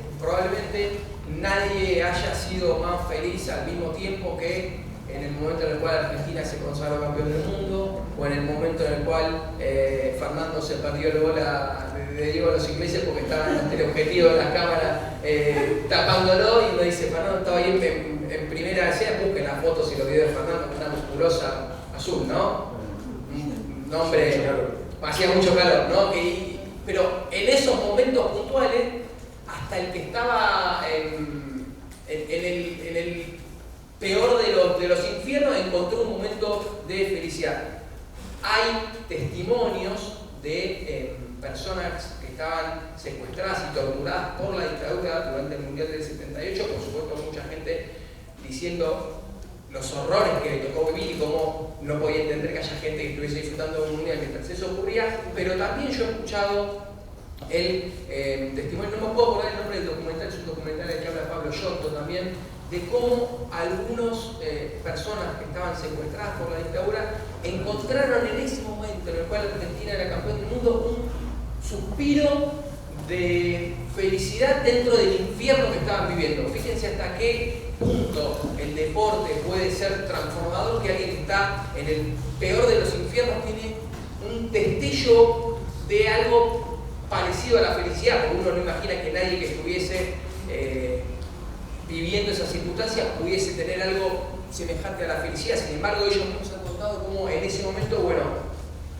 nadie haya sido más feliz al mismo tiempo que en el momento en el cual Argentina se consagró campeón del mundo, o en el momento en el cual Fernando se perdió el gol de Diego Los Iglesias porque estaba en el teleobjetivo de la cámara tapándolo, y uno dice, Fernando estaba ahí en primera escena, busquen las fotos y los videos de Fernando con una musculosa azul, ¿no? Un hombre, hacía mucho calor, ¿no? Pero en esos momentos puntuales, hasta el que estaba en el peor de los infiernos encontró un momento de felicidad. Hay testimonios de personas que estaban secuestradas y torturadas por la dictadura durante el Mundial del 78, por supuesto mucha gente diciendo los horrores que le tocó vivir y cómo no podía entender que haya gente que estuviese disfrutando de un mundial mientras eso ocurría, pero también yo he escuchado el testimonio, no me puedo acordar el nombre del documental, es un documental del que habla Pablo Giotto también, de cómo algunas personas que estaban secuestradas por la dictadura encontraron en ese momento en el cual Argentina era campeón del mundo un suspiro de felicidad dentro del infierno que estaban viviendo. Fíjense hasta qué punto el deporte puede ser transformador, que alguien que está en el peor de los infiernos tiene un destello de algo parecido a la felicidad, porque uno no imagina que nadie que estuviese viviendo esas circunstancias pudiese tener algo semejante a la felicidad. Sin embargo, ellos nos han contado cómo en ese momento, bueno,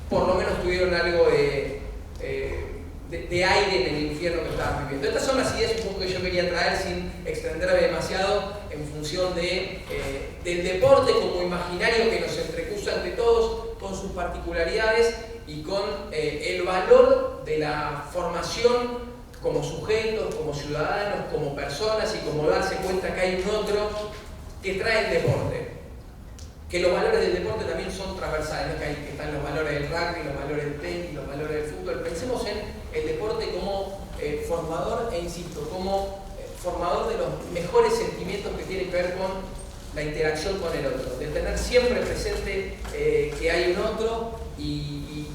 por lo menos tuvieron algo de aire en el infierno que estaban viviendo. Estas son las ideas un poco que yo quería traer sin extenderme demasiado en función del deporte como imaginario que nos entrecruza entre todos, con sus particularidades y con el valor de la formación como sujetos, como ciudadanos, como personas, y como darse cuenta que hay un otro que trae el deporte. Que los valores del deporte también son transversales, ¿no? Que están los valores del rugby, los valores del tenis, los valores del fútbol. Pensemos en el deporte como formador, e insisto, como formador de los mejores sentimientos que tienen que ver con la interacción con el otro, de tener siempre presente que hay un otro y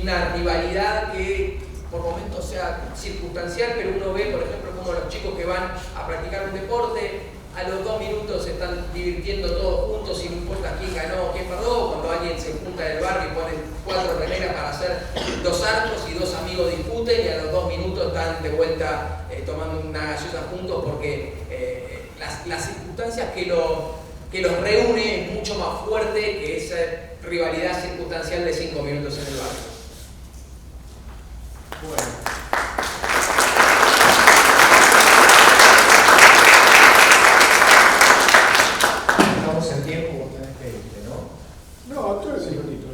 una rivalidad que por momentos sea circunstancial, pero uno ve, por ejemplo, como los chicos que van a practicar un deporte, a los 2 minutos se están divirtiendo todos juntos y no importa quién ganó o quién perdió. Cuando alguien se junta en el barrio y ponen 4 remeras para hacer 2 arcos y 2 amigos discuten, y a los 2 minutos están de vuelta tomando una gaseosa juntos, porque las circunstancias que los reúne es mucho más fuerte que esa rivalidad circunstancial de 5 minutos en el barrio. Bueno. Estamos en tiempo, vos tenés que irte, ¿no? No, tú eres el ratito.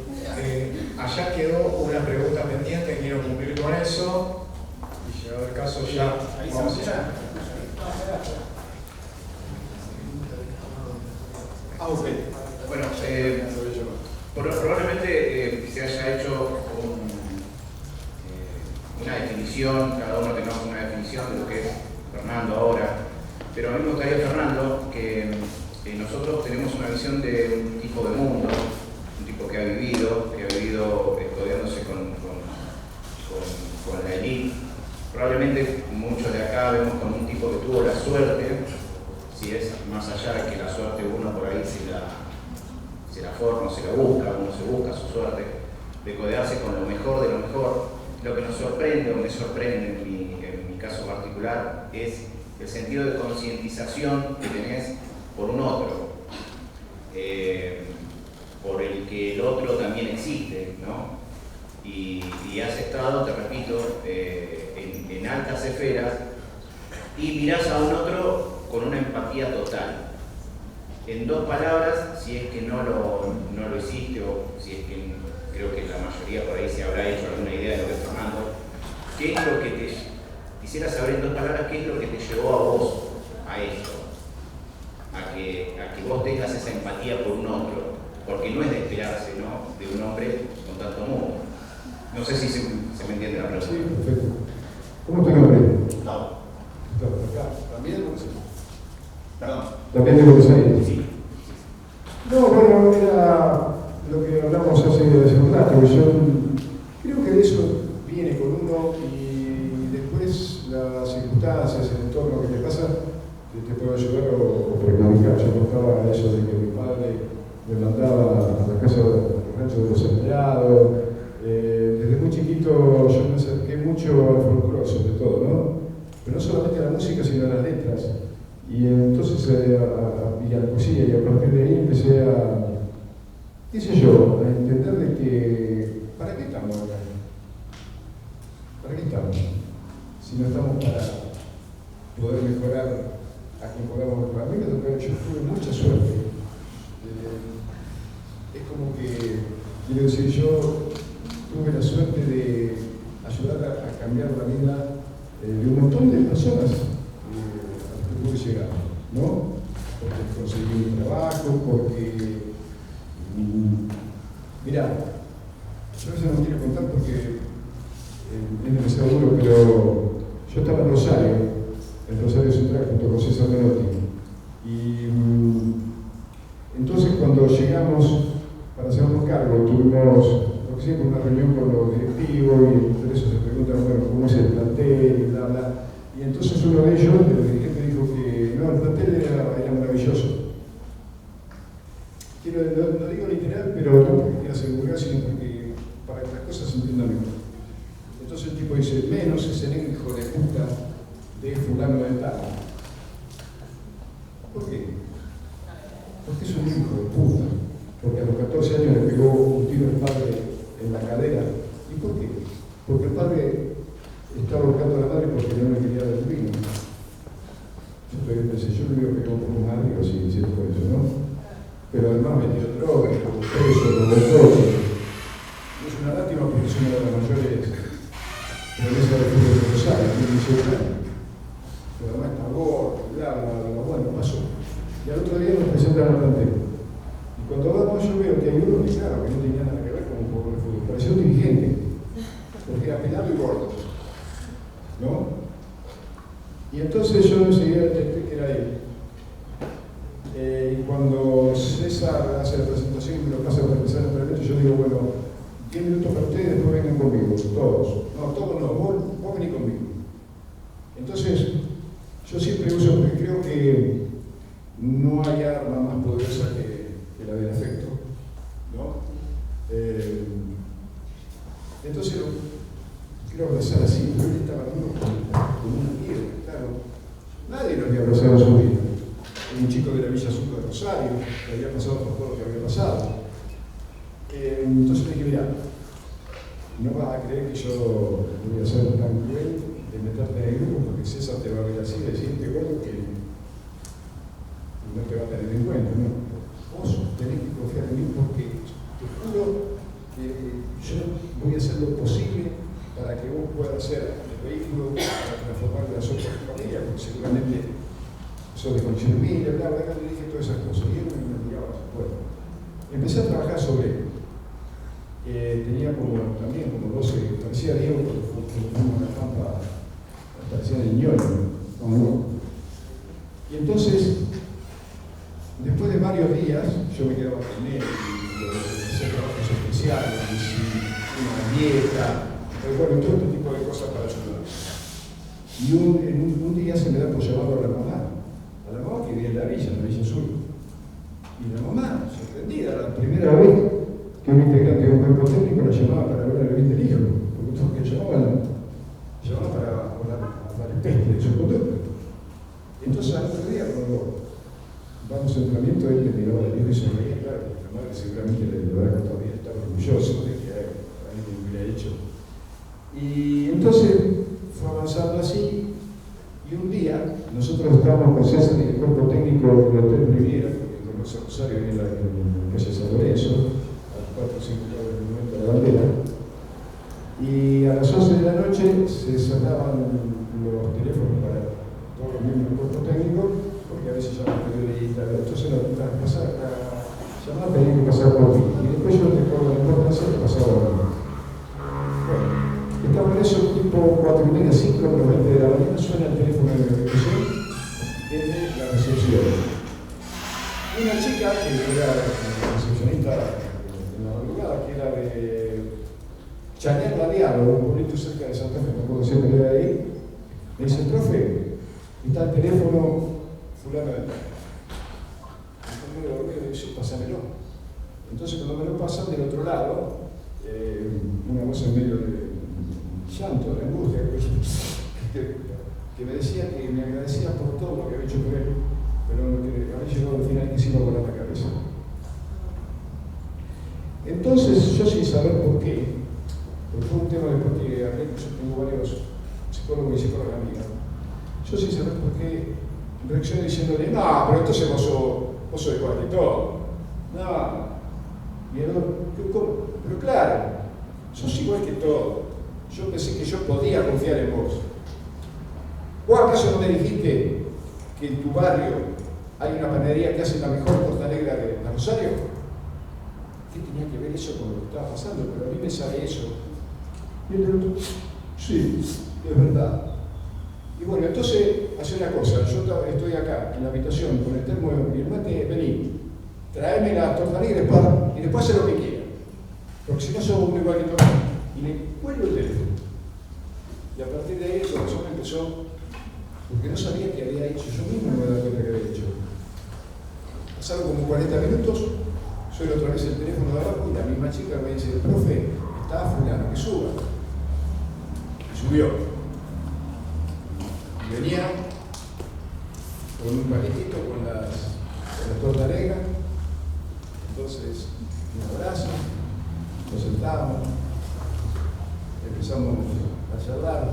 con eso y llegado el caso ya vamos a ir. Bueno, probablemente se haya hecho una definición, cada uno tengamos una definición de lo que es Fernando ahora, pero a mí me gustaría, Fernando, que nosotros tenemos una visión de un tipo de mundo, un tipo que ha vivido escodeándose con la élite. Probablemente muchos de acá vemos con un tipo que tuvo la suerte, si es más allá de que la suerte uno por ahí se la forma, se la busca, uno se busca su suerte, de codearse con lo mejor de lo mejor. Lo que nos sorprende o me sorprende en mi caso particular es el sentido de concientización que tenés por un otro, por el que el otro también existe, ¿no? Y has estado, te repito, en altas esferas y mirás a un otro con una empatía total. En dos palabras, si es que no lo hiciste o si es que creo que la mayoría por ahí se habrá hecho alguna idea de lo que es Fernando, ¿qué es lo que quisiera saber en dos palabras, qué es lo que te llevó a vos a esto? A que vos tengas esa empatía por un otro, porque no es de esperarse, ¿no?, de un hombre con tanto mundo. No sé si se me entiende la pregunta. Sí, perfecto. ¿Cómo te nombre? Gustavo. ¿También de Buenos Aires? Sí. No, bueno, era lo que hablamos hace un rato. Yo creo que de eso viene con uno y después las circunstancias, el entorno que te pasa, te puede ayudar o perjudicar. Yo contaba eso de que mi padre me mandaba a la casa del rancho de los empleados. Desde muy chiquito yo me acerqué mucho al folclore, sobre todo, ¿no? Pero no solamente a la música, sino a las letras. Y entonces y a la poesía, y a partir de ahí empecé a, qué sé yo, a entender de que, ¿para qué estamos acá? ¿Para qué estamos? Si no estamos para poder mejorar a quien podamos mejorar. A mí me tocó, yo tuve mucha suerte. Es como que, quiero decir, yo tuve la suerte de ayudar a cambiar la vida de un montón de personas a las que pude llegar, ¿no? Porque conseguí un trabajo, porque... mirá, yo a veces no quiero contar porque es demasiado duro, pero yo estaba en Rosario Central junto con César Menotti. Y entonces cuando llegamos para hacernos cargo, tuvimos siempre una reunión con los directivos y entre eso se preguntan, bueno, ¿cómo es el plantel? Y bla, bla. Y entonces uno de ellos, de los dirigentes, dijo que no, el plantel era maravilloso. No digo literal, pero no porque quiera ser vulgar, sino porque para que las cosas se entiendan mejor. Entonces el tipo dice, menos es el hijo de puta de fulano de tal. ¿Por qué? Porque es un hijo de puta. Porque a los 14 años le pegó un tiro al padre en la cadera. ¿Y por qué? Porque el padre estaba buscando a la madre porque no le quería dar el vino. Yo todavía pensé, yo le digo que no por un amigo si es por eso, ¿no? Pero además metió drogas, como preso, como todo. Es una lástima porque es una de las mayores promesas del fútbol de Rosario, tiene 18 años. Pero además está gordo, bla, bueno, pasó. Y al otro día nos presentan al plantel. Y cuando vamos yo veo que hay uno que claro, que no tenía nada que ver con un jugador de fútbol, parecía un dirigente, porque era pelado y gordo, ¿no? Y entonces yo enseguida detecté que era él. Y cuando César hace la presentación y me lo pasa para empezar el entrenamiento, yo digo, bueno, 10 minutos para ustedes, después vengan conmigo, todos. No, todos no, vos venís conmigo. Entonces, yo siempre uso, porque creo que no hay arma más poderosa que la del afecto, ¿no? Entonces, quiero abrazar así, pero él estaba duro con una piedra, claro. Nadie lo había abrazado en su vida. Un chico de la Villa Sur de Rosario, que había pasado por todo lo que había pasado. Entonces le dije, mira, no vas a creer que yo voy a ser tan cruel de meterte en el grupo, porque César te va a ver así y decirte, gordo, que no te va a tener en cuenta, ¿no? Vos tenés que confiar en mí porque te juro que yo voy a hacer lo posible para que vos puedas hacer el vehículo para transformar en una sopa de familia, porque seguramente sos de consumible, bla, bla, bla, le dije todas esas cosas. Y él me miraba, bueno, empecé a trabajar sobre él. Tenía también como 12, parecía Diego, porque fue una pampa, parecía de ñoño, ¿no? Y entonces, después de varios días, yo me quedaba con él, y hacer trabajos especiales, una dieta, bueno, todo este tipo de cosas para ayudar. Y un día se me da por llamarlo a la mamá que vivía en la Villa Sur. Y la mamá, sorprendida, la primera vez que un integrante de un cuerpo técnico la llamaba para hablar del bien del hijo, porque todos que llamaban para el peste de su conducta. Entonces al otro día, cuando vamos al entrenamiento, él me miraba del hijo y se reía, claro, porque la madre seguramente le habrá contado bien, estaba orgulloso de que alguien lo hubiera hecho. Y entonces fue avanzando así, y un día nosotros estábamos con César y el cuerpo técnico del Hotel Riviera, porque con Rosario en la calle San Lorenzo, 4 o 5 grados del momento de la bandera, y a las 11 de la noche se sacaban los teléfonos para todos los miembros del cuerpo técnico, porque a veces llaman periodistas, entonces la llamada tenía que pasar por mí, y después yo recuerdo la importancia que pasaba por mí. Bueno, estaba en eso tipo 4:30, 5, a las 20 de la mañana, suena el teléfono de mi recepción, desde la recepción. Una chica que era recepcionista en la madrugada, que era de Chañar la Diablo, un pueblito cerca de Santa Fe, no puedo siempre de ahí, me dice, profe, está el teléfono fulano de tal. Y cuando me dice, pásamelo. Entonces cuando me lo pasan del otro lado, una voz en medio de llanto, de angustia, que me decía que me agradecía por todo lo que había hecho por él, pero que había llegado al final que se iba a volar la cabeza. Entonces, yo sin saber por qué, porque fue un tema después que hablé, yo tengo varios psicólogos y psicólogas amigas, yo sin saber por qué reaccioné diciéndole, no, pero entonces vos sos igual que todo. No, y el otro, ¿cómo? Pero claro, sos igual que todo. Yo pensé que yo podía confiar en vos. ¿Vos acaso no me dijiste que en tu barrio hay una panadería que hace la mejor torta negra de Rosario? ¿Qué tenía que ver eso con lo que estaba pasando? Pero a mí me sale eso. Y el otro, sí, es verdad. Y bueno, entonces, hace una cosa, yo estoy acá, en la habitación, con el termo y el mate, vení, traeme la torta negra y después haz lo que quieras. Porque si no sos uno igual que todo. Y le cuelgo el teléfono. Y a partir de ahí el corazón empezó, porque no sabía qué había hecho, yo mismo no me daba cuenta que había hecho. Pasaron como 40 minutos, suena otra vez el teléfono de abajo y la misma chica me dice, profe, estaba fulano, que suba. Y subió. Y venía con un paletito con la torta negra. Entonces, un abrazo, nos sentamos, empezamos a charlar.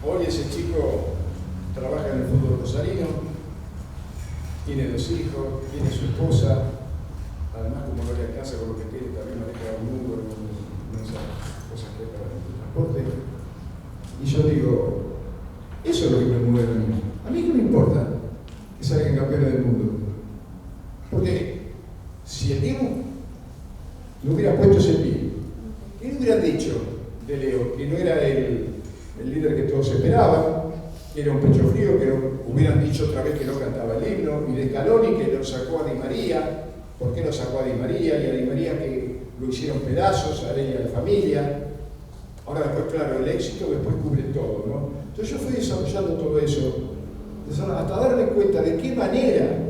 Hoy ese chico trabaja en el fútbol rosarino, tiene 2 hijos, tiene su esposa, además como no le alcanza con lo que tiene, también maneja un Uber, esas cosas que hay para el transporte. Y yo digo, eso es lo que me mueve a mí. A mí no me importa que salgan campeones del mundo. Porque si el Diego no hubiera puesto ese pie, ¿qué le hubieran dicho de Leo? Que no era el líder que todos esperaban, que era un pecho frío, que no, hubieran dicho otra vez que no cantaba el himno, y de Scaloni que lo sacó a Di María. ¿Por qué lo sacó a Di María? Y a Di María que lo hicieron pedazos, a él y a la familia. Ahora después, claro, el éxito después cubre todo, ¿no? Entonces yo fui desarrollando todo eso, hasta darme cuenta de qué manera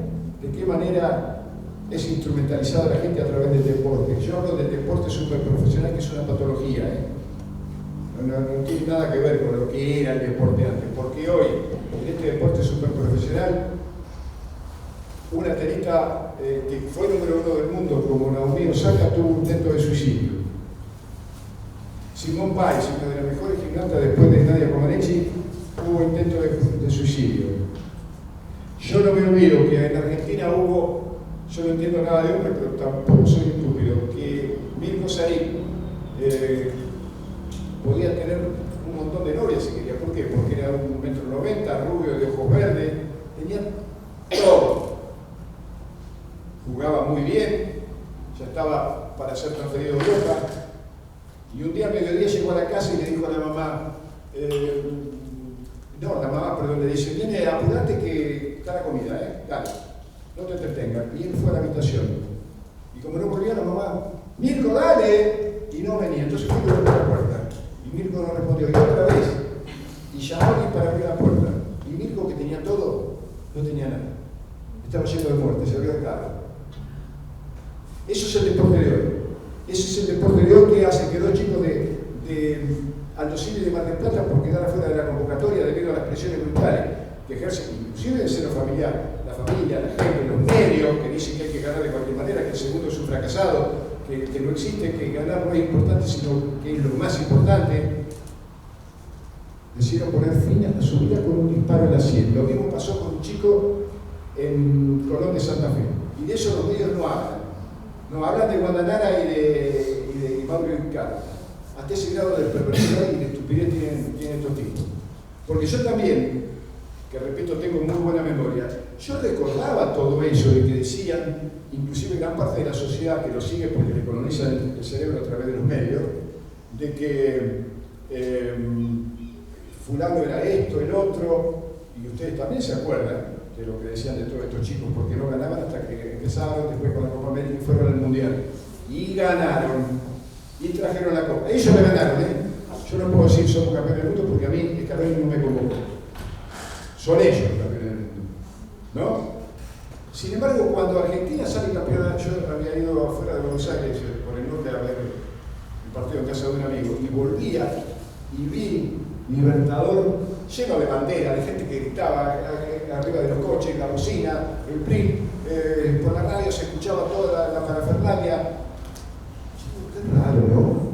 es instrumentalizada la gente a través del deporte. Yo hablo del deporte superprofesional, que es una patología, no tiene nada que ver con lo que era el deporte antes, porque hoy, en este deporte superprofesional, una tenista que fue número 1 del mundo, como Naomi Osaka, tuvo un intento de suicidio. Simone Biles, una de las mejores gimnastas después de Nadia Comaneci, hubo intento de suicidio. Yo no me olvido que en Argentina hubo, yo no entiendo nada de hombre, pero tampoco soy estúpido, que Mirko Sarik, podía tener un montón de novias si quería. ¿Por qué? Porque era 1,90 m, rubio, de ojos verdes, tenía todo. Jugaba muy bien, ya estaba para ser transferido a Europa. Y un día a mediodía llegó a la casa y le dijo a la mamá, le dice, viene, apurate que está la comida, dale, no te entretengas. Y él fue a la habitación. Y como no volvía la mamá, Mirko, dale, y no venía. Entonces fue a la puerta. Y Mirko no respondió, y otra vez. Y llamó a alguien para abrir la puerta. Y Mirko, que tenía todo, no tenía nada. Estaba lleno de muerte, se había dejado. Eso es el deporte de hoy. Ese es el deporte de hoy que hace que dos chicos de Alto Cine y de Mar del Plata por quedar afuera de la convocatoria debido a las presiones brutales que ejercen inclusive el seno familiar, la familia, la gente, los medios que dicen que hay que ganar de cualquier manera, que el segundo es un fracasado, que no existe, que ganar no es importante, sino que es lo más importante. Decidieron poner fin a su vida con un disparo en la sien. Lo mismo pasó con un chico en Colón de Santa Fe. Y de eso los medios no hablan. No hablan de Guandanara y de Mauro Ricardo. Hasta ese grado de perversidad y de estupidez tienen estos tipos. Porque yo también, que repito, tengo muy buena memoria, yo recordaba todo eso de que decían, inclusive gran parte de la sociedad que lo sigue porque le colonizan el cerebro a través de los medios, de que fulano era esto, el otro, y ustedes también se acuerdan de lo que decían de todos estos chicos, porque no ganaban hasta que empezaron después con la Copa América y fueron al Mundial. Y ganaron. Y trajeron la Copa. Ellos le ganaron, Yo no puedo decir somos campeones del mundo porque a mí Scaloni no me convoca. Son ellos los campeones del mundo. ¿No? Sin embargo, cuando Argentina sale campeona, yo había ido afuera de Buenos Aires, por el norte, a ver el partido en casa de un amigo, y volvía y vi Libertador lleno de bandera, de gente que gritaba arriba de los coches, la bocina, el PRI, por la radio se escuchaba toda la parafernalia. Qué raro, ¿no?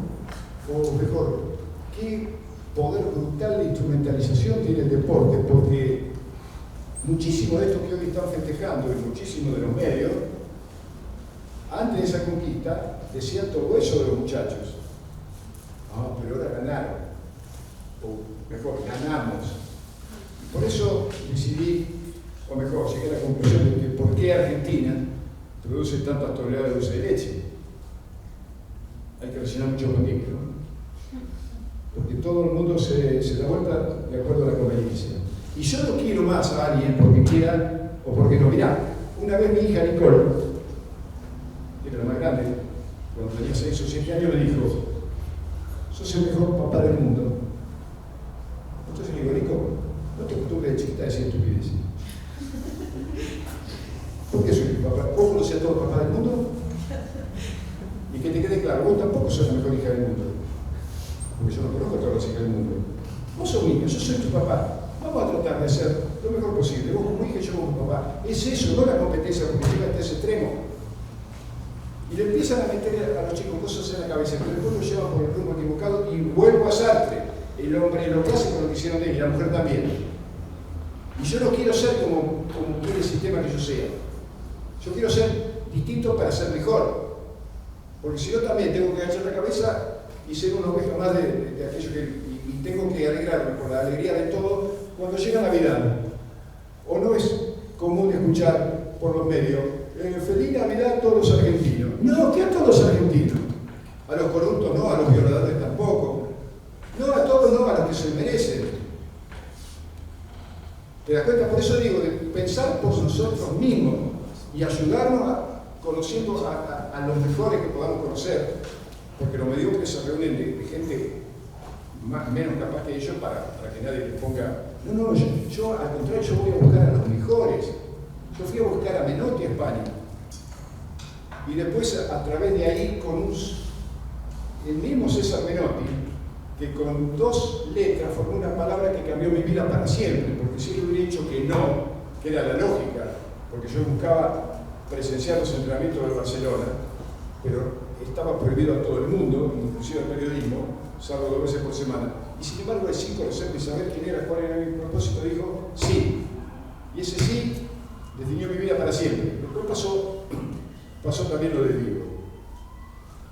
O mejor, qué poder brutal de instrumentalización tiene el deporte, porque muchísimo de esto que hoy están festejando y muchísimo de los medios, antes de esa conquista, decían todo eso de los muchachos. Ah, pero ahora ganaron. O mejor, ganamos. Y por eso decidí, o mejor, llegué a la conclusión de que por qué Argentina produce tantas toneladas de dulce de leche. Hay que rellenar mucho poquito, ¿no? Porque todo el mundo se da vuelta de acuerdo a la conveniencia. Y yo no quiero más a alguien porque quiera o porque no. Mirá, una vez mi hija Nicole, que era la más grande, cuando tenía 6 o 7 años, me dijo: sos el mejor papá del mundo. Entonces le digo: Nico, no te acostumbres de chiquita a decir estupideces. ¿Por qué soy el papá? ¿Vos conocés a todos los papás del mundo? Y que te quede claro, vos tampoco sos la mejor hija del mundo. Porque yo no conozco a todas las hijas del mundo. Vos sos niño, yo soy tu papá. Vamos a tratar de hacer lo mejor posible. Vos como hija y yo como papá. Es eso, no la competencia, porque llega hasta ese extremo. Y le empiezan a meter a los chicos cosas en la cabeza, pero después lo llevan por el rumbo equivocado. Y vuelvo a Sartre. El hombre lo que hace con lo que hicieron de él, y la mujer también. Y yo no quiero ser como quiere el sistema que yo sea. Yo quiero ser distinto para ser mejor. Porque si yo también tengo que agachar la cabeza y ser una oveja más de aquello que... Y tengo que alegrarme con la alegría de todo cuando llega Navidad. O no es común escuchar por los medios, feliz Navidad a todos los argentinos. No, ¿qué a todos los argentinos? A los corruptos no, a los violadores tampoco. No, a todos no, a los que se merecen. ¿Te das cuenta? Por eso digo, de pensar por nosotros mismos y ayudarnos conociendo a los mejores que podamos conocer. Porque los mediocres se reúnen de gente menos capaz que ellos para que nadie les ponga... No, yo al contrario, yo voy a buscar a los mejores. Yo fui a buscar a Menotti a España. Y después, a través de ahí, con el mismo César Menotti, que con 2 letras formó una palabra que cambió mi vida para siempre, porque si yo hubiera dicho que no, que era la lógica, porque yo buscaba presenciar los entrenamientos de Barcelona, pero estaba prohibido a todo el mundo, inclusive al periodismo, salvo 2 veces por semana. Y sin embargo, el sin conocerme y saber quién era, cuál era mi propósito, dijo sí. Y ese sí definió mi vida para siempre. Después pasó también lo de Diego,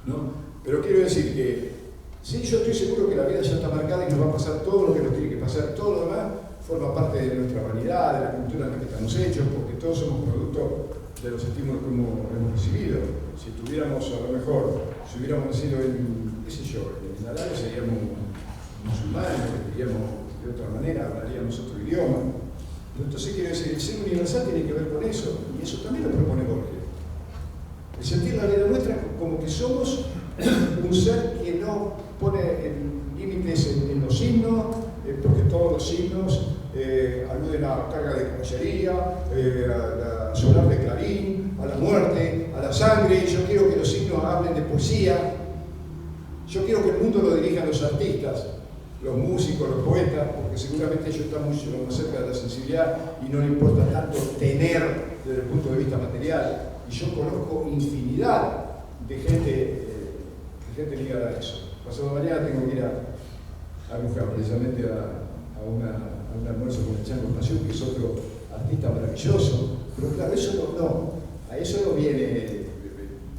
¿no? Pero quiero decir que Sí, yo estoy seguro que la vida ya está marcada y nos va a pasar todo lo que nos tiene que pasar. Todo lo demás forma parte de nuestra vanidad, de la cultura en la que estamos hechos, porque todos somos producto de los estímulos que hemos recibido. Si tuviéramos, a lo mejor, si hubiéramos nacido en, qué sé yo, en Arabia seríamos musulmanes, diríamos de otra manera, hablaríamos otro idioma. Entonces quiero decir, el ser universal tiene que ver con eso, y eso también lo propone Borges. El sentir la vida nuestra como que somos un ser que no pone límites en los signos, porque todos los signos aluden a la carga de caballería, a sonar de clarín, a la muerte, a la sangre. Yo quiero que los signos hablen de poesía. Yo quiero que el mundo lo dirijan los artistas, los músicos, los poetas, porque seguramente ellos están mucho más cerca de la sensibilidad y no les importa tanto tener desde el punto de vista material. Y yo conozco infinidad de gente ligada a eso. Pasado mañana tengo que ir a buscar precisamente a un almuerzo con el Chango Pasión, que es otro artista maravilloso. Pero claro, eso a eso no viene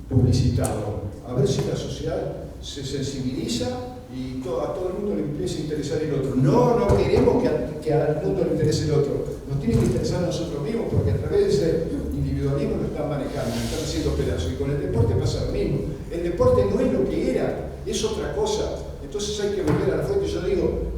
publicitado. A ver si la sociedad se sensibiliza y a todo el mundo le empieza a interesar el otro. No queremos que al mundo le interese el otro. Nos tiene que interesar a nosotros mismos, porque a través de ese individualismo lo están manejando, lo están haciendo pedazos. Y con el deporte pasa lo mismo. El deporte no es lo que era, es otra cosa. Entonces hay que volver a la fuente. Yo digo,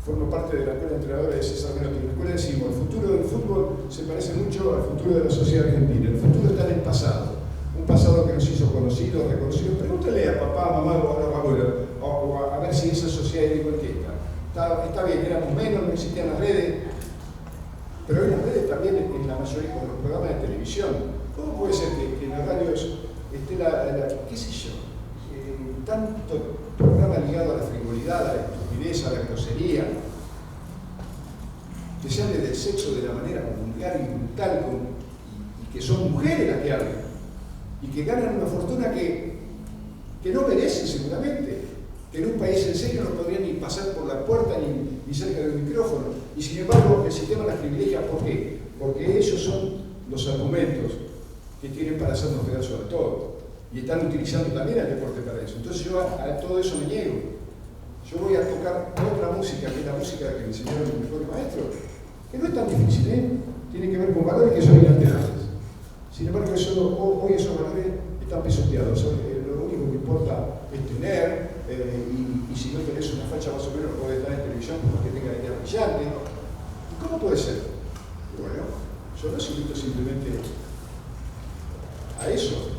formo parte de la escuela de entrenadores de César Menotti. En la escuela decimos, el futuro del fútbol se parece mucho al futuro de la sociedad argentina. El futuro está en el pasado. Un pasado que nos hizo conocidos, reconocidos. Pregúntale a papá, mamá o a los abuelos, o a ver si esa sociedad es igual que esta. Está bien, éramos menos, no existían las redes, pero hoy las redes también, en la mayoría con los programas de televisión. ¿Cómo puede ser que en las radios esté qué sé yo, tanto programa ligado a la frivolidad, a la estupidez, a la grosería, que se hable del sexo de la manera vulgar y brutal, y que son mujeres las que hablan, y que ganan una fortuna que no merecen seguramente, que en un país en serio no podrían ni pasar por la puerta ni cerca del micrófono, y sin embargo el sistema las privilegia. ¿Por qué? Porque ellos son los argumentos que tienen para hacernos pedazos a todos, y están utilizando también el deporte para eso. Entonces yo a todo eso me niego. Yo voy a tocar otra música, que es la música que me enseñaron mis mejores maestros, que no es tan difícil, tiene que ver con valores que son inalterables. Sin embargo, hoy esos valores están pisoteados. Lo único que importa es tener, y si no tenés una facha más o menos, podés estar en televisión porque tenga idea brillante. ¿Y cómo puede ser? Y bueno, yo los invito simplemente a eso,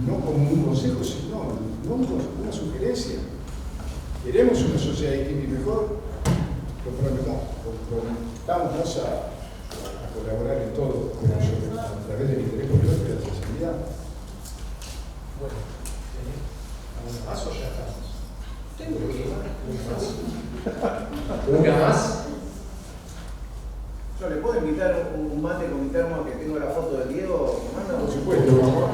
no como un consejo, sino una sugerencia. Queremos una sociedad distinta y mejor, comprometamos a colaborar en todo, a través del interés por el otro y de la sensibilidad. Bueno, ¿alguna más o ya estamos? Tengo ¿una más? Yo le puedo invitar un mate con mi termo que tengo la foto del Diego. ¿Me Por supuesto, vamos.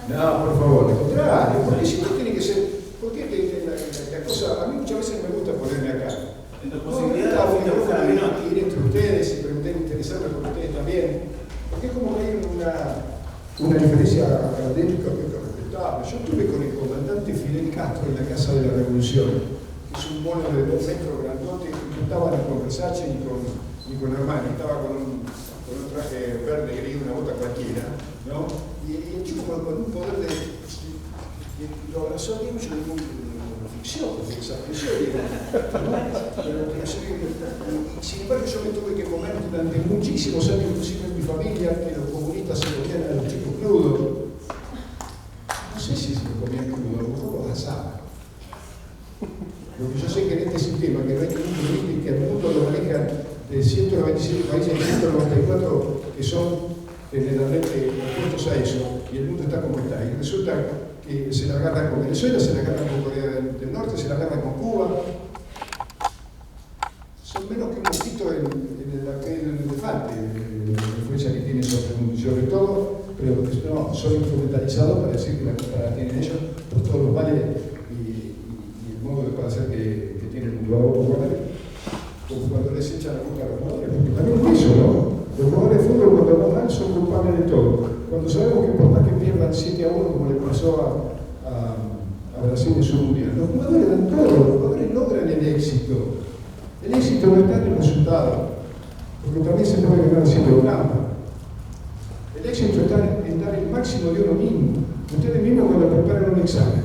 No, por favor, al contrario, porque si no tiene que ser, porque la cosa, a mí muchas veces no me gusta ponerme acá. Ir entre ustedes y preguntar, interesarme por ustedes también, porque es como que hay una diferencia académica que es respetable. Yo estuve con el comandante Fidel Castro en la Casa de la Revolución, que es un mono de 2 metros grandote, que no estaba ni con Versace ni con Armani, estaba con un traje verde gris, una bota cualquiera, ¿no? Y el tipo con un poder lo abrazó bien, yo digo, ficción, porque desapareció, y sin embargo yo me tuve que comer durante muchísimos años, inclusive en mi familia, que los comunistas se comían a los chicos crudos. No sé si se lo comían crudo, a lo mejor los asaban. Lo que yo sé que en este sistema, que no hay ningún comunista y que al mundo lo manejan de 197 países, 194 que son generalmente opuestos a eso, y el mundo está como está. Y resulta que se la agarran con Venezuela, se la agarran con Corea del Norte, se la agarran con Cuba. Son menos que un mosquito en el elefante, la influencia que tiene sobre todo, pero no, son instrumentalizados para decir que la culpa la tienen ellos por todos los males y el modo de hacer que tiene el mundo. Como cuando les echan la culpa a los jugadores, porque también es eso, ¿no? Los jugadores de fútbol cuando van mal son culpables de todo. Cuando sabemos que por más que pierdan 7-1 como le la selección mundial. Los jugadores dan todo, los jugadores logran el éxito. El éxito no está en el resultado, porque también se puede ganar haciendo trampa. El éxito está en dar el máximo de uno mismo. Ustedes mismos cuando preparan un examen,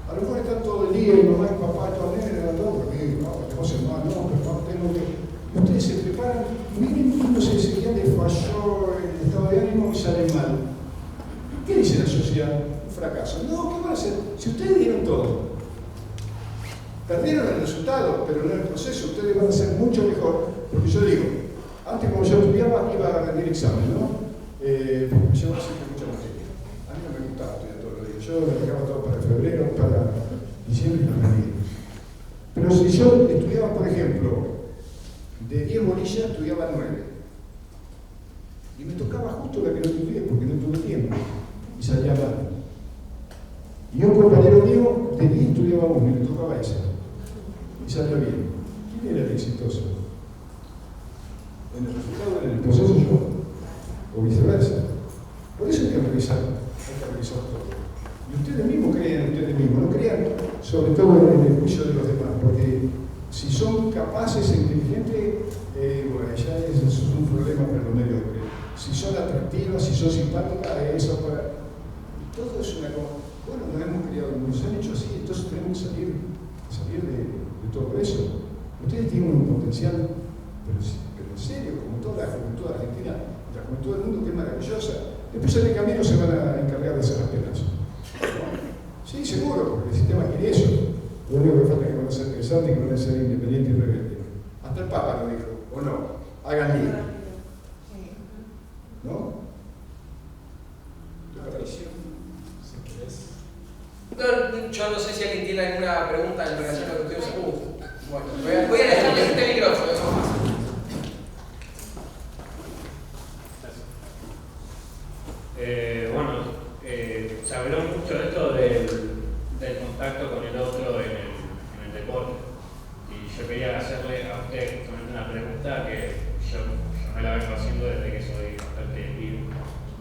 a lo mejor están todo el día y mamá y papá, todos porque no, tengo que... Ustedes se preparan, miren cómo se enseguida les falló el estado de ánimo y sale mal. ¿Qué dice la sociedad? Un fracaso. No, ¿qué van a hacer? Si ustedes dieron todo, perdieron el resultado, pero no el proceso, ustedes van a ser mucho mejor. Porque yo digo, antes como yo estudiaba, iba a rendir examen, ¿no? Porque me llevaba siempre mucha materia. A mí no me gustaba estudiar todos los días. Yo me dejaba todo para febrero, para diciembre y no rendía. Pero si yo estudiaba, por ejemplo, de 10 bolillas, estudiaba 9. Y me tocaba justo la que no estudié, porque no tuve tiempo. Y salía mal. Y un compañero mío de 10 estudiaba 1 y le tocaba esa. Y salía bien. ¿Quién era el exitoso? En el resultado, en el proceso yo. O viceversa. Por eso hay que revisar todo. Y ustedes mismos crean en ustedes mismos, no crean sobre todo en el juicio de los demás, porque si son capaces e inteligentes, bueno, ya eso es un problema para los mediocres. Si son atractivas, si son simpáticas, eso para... Todo es una cosa. Bueno, nos hemos criado, nos han hecho así, entonces tenemos que salir de todo eso. Ustedes tienen un potencial, pero en serio, como toda la juventud argentina, la juventud del mundo, que es maravillosa. Después en el camino se van a encargar de hacer las penas. Sí, seguro, porque el sistema quiere eso. Lo único que falta es que van a ser interesantes y que van a ser independientes y rebeldes. Hasta el Papa lo dijo, o no, hagan lío. ¿No? ¿Qué pareció? Yo no sé si alguien tiene alguna pregunta en relación a lo que usted dice. Bueno, voy a dejarle este micrófono, eso más. Se habló mucho de esto del contacto con el otro en el deporte. Y yo quería hacerle a usted justamente una pregunta que yo me la vengo haciendo desde que soy bastante vivo,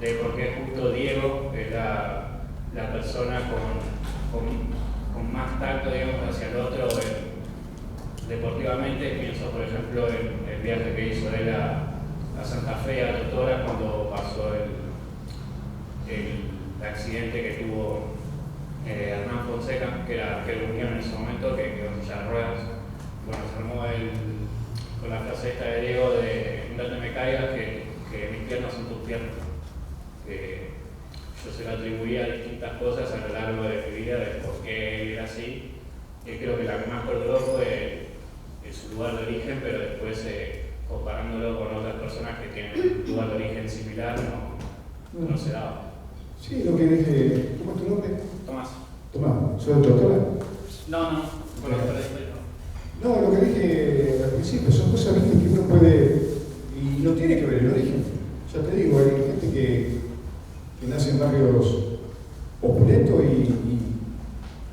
de por qué justo Diego era la persona con más tacto, digamos, hacia el otro deportivamente. Pienso, por ejemplo, en el viaje que hizo él a Santa Fe, a Totora, cuando pasó el accidente que tuvo Hernán Fonseca, que lo unió en ese momento, que quedó en silla de ruedas. Bueno, se armó con la frase esta de Diego de no te me caigas, que mis piernas son tus piernas. Que yo se lo atribuía a distintas cosas a lo largo de mi vida, de por qué él era así. Y creo que la que más perduró fue su lugar de origen, pero después comparándolo con otras personas que tienen un lugar de origen similar, no se daba. Sí, lo que dije. ¿Cómo es tu nombre? Tomás. Tomás, ¿soy doctora? No, No, lo que dije al principio son cosas que uno puede. Y no tiene que ver el origen. Ya te digo, hay gente que nace en barrios opulentos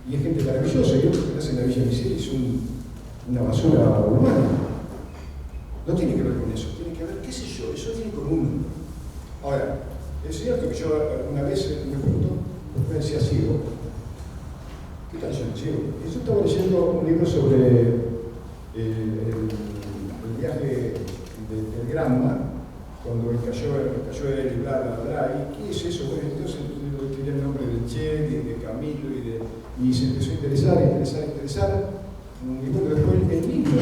y es gente maravillosa, y otros que nacen en la Villa Miseria y son una basura humana. No tiene que ver con eso, tiene que ver, qué sé yo, eso tiene con uno. Ahora, es cierto que yo una vez me preguntó, me decía ciego. ¿Qué tal yo ciego? Y yo estaba leyendo un libro sobre el viaje del Granma, cuando cayó él y bla, bla, bla. ¿Y qué es eso? Bueno, entonces yo tenía el nombre de Che, de Camilo y se empezó a interesar. Y bueno, después el mismo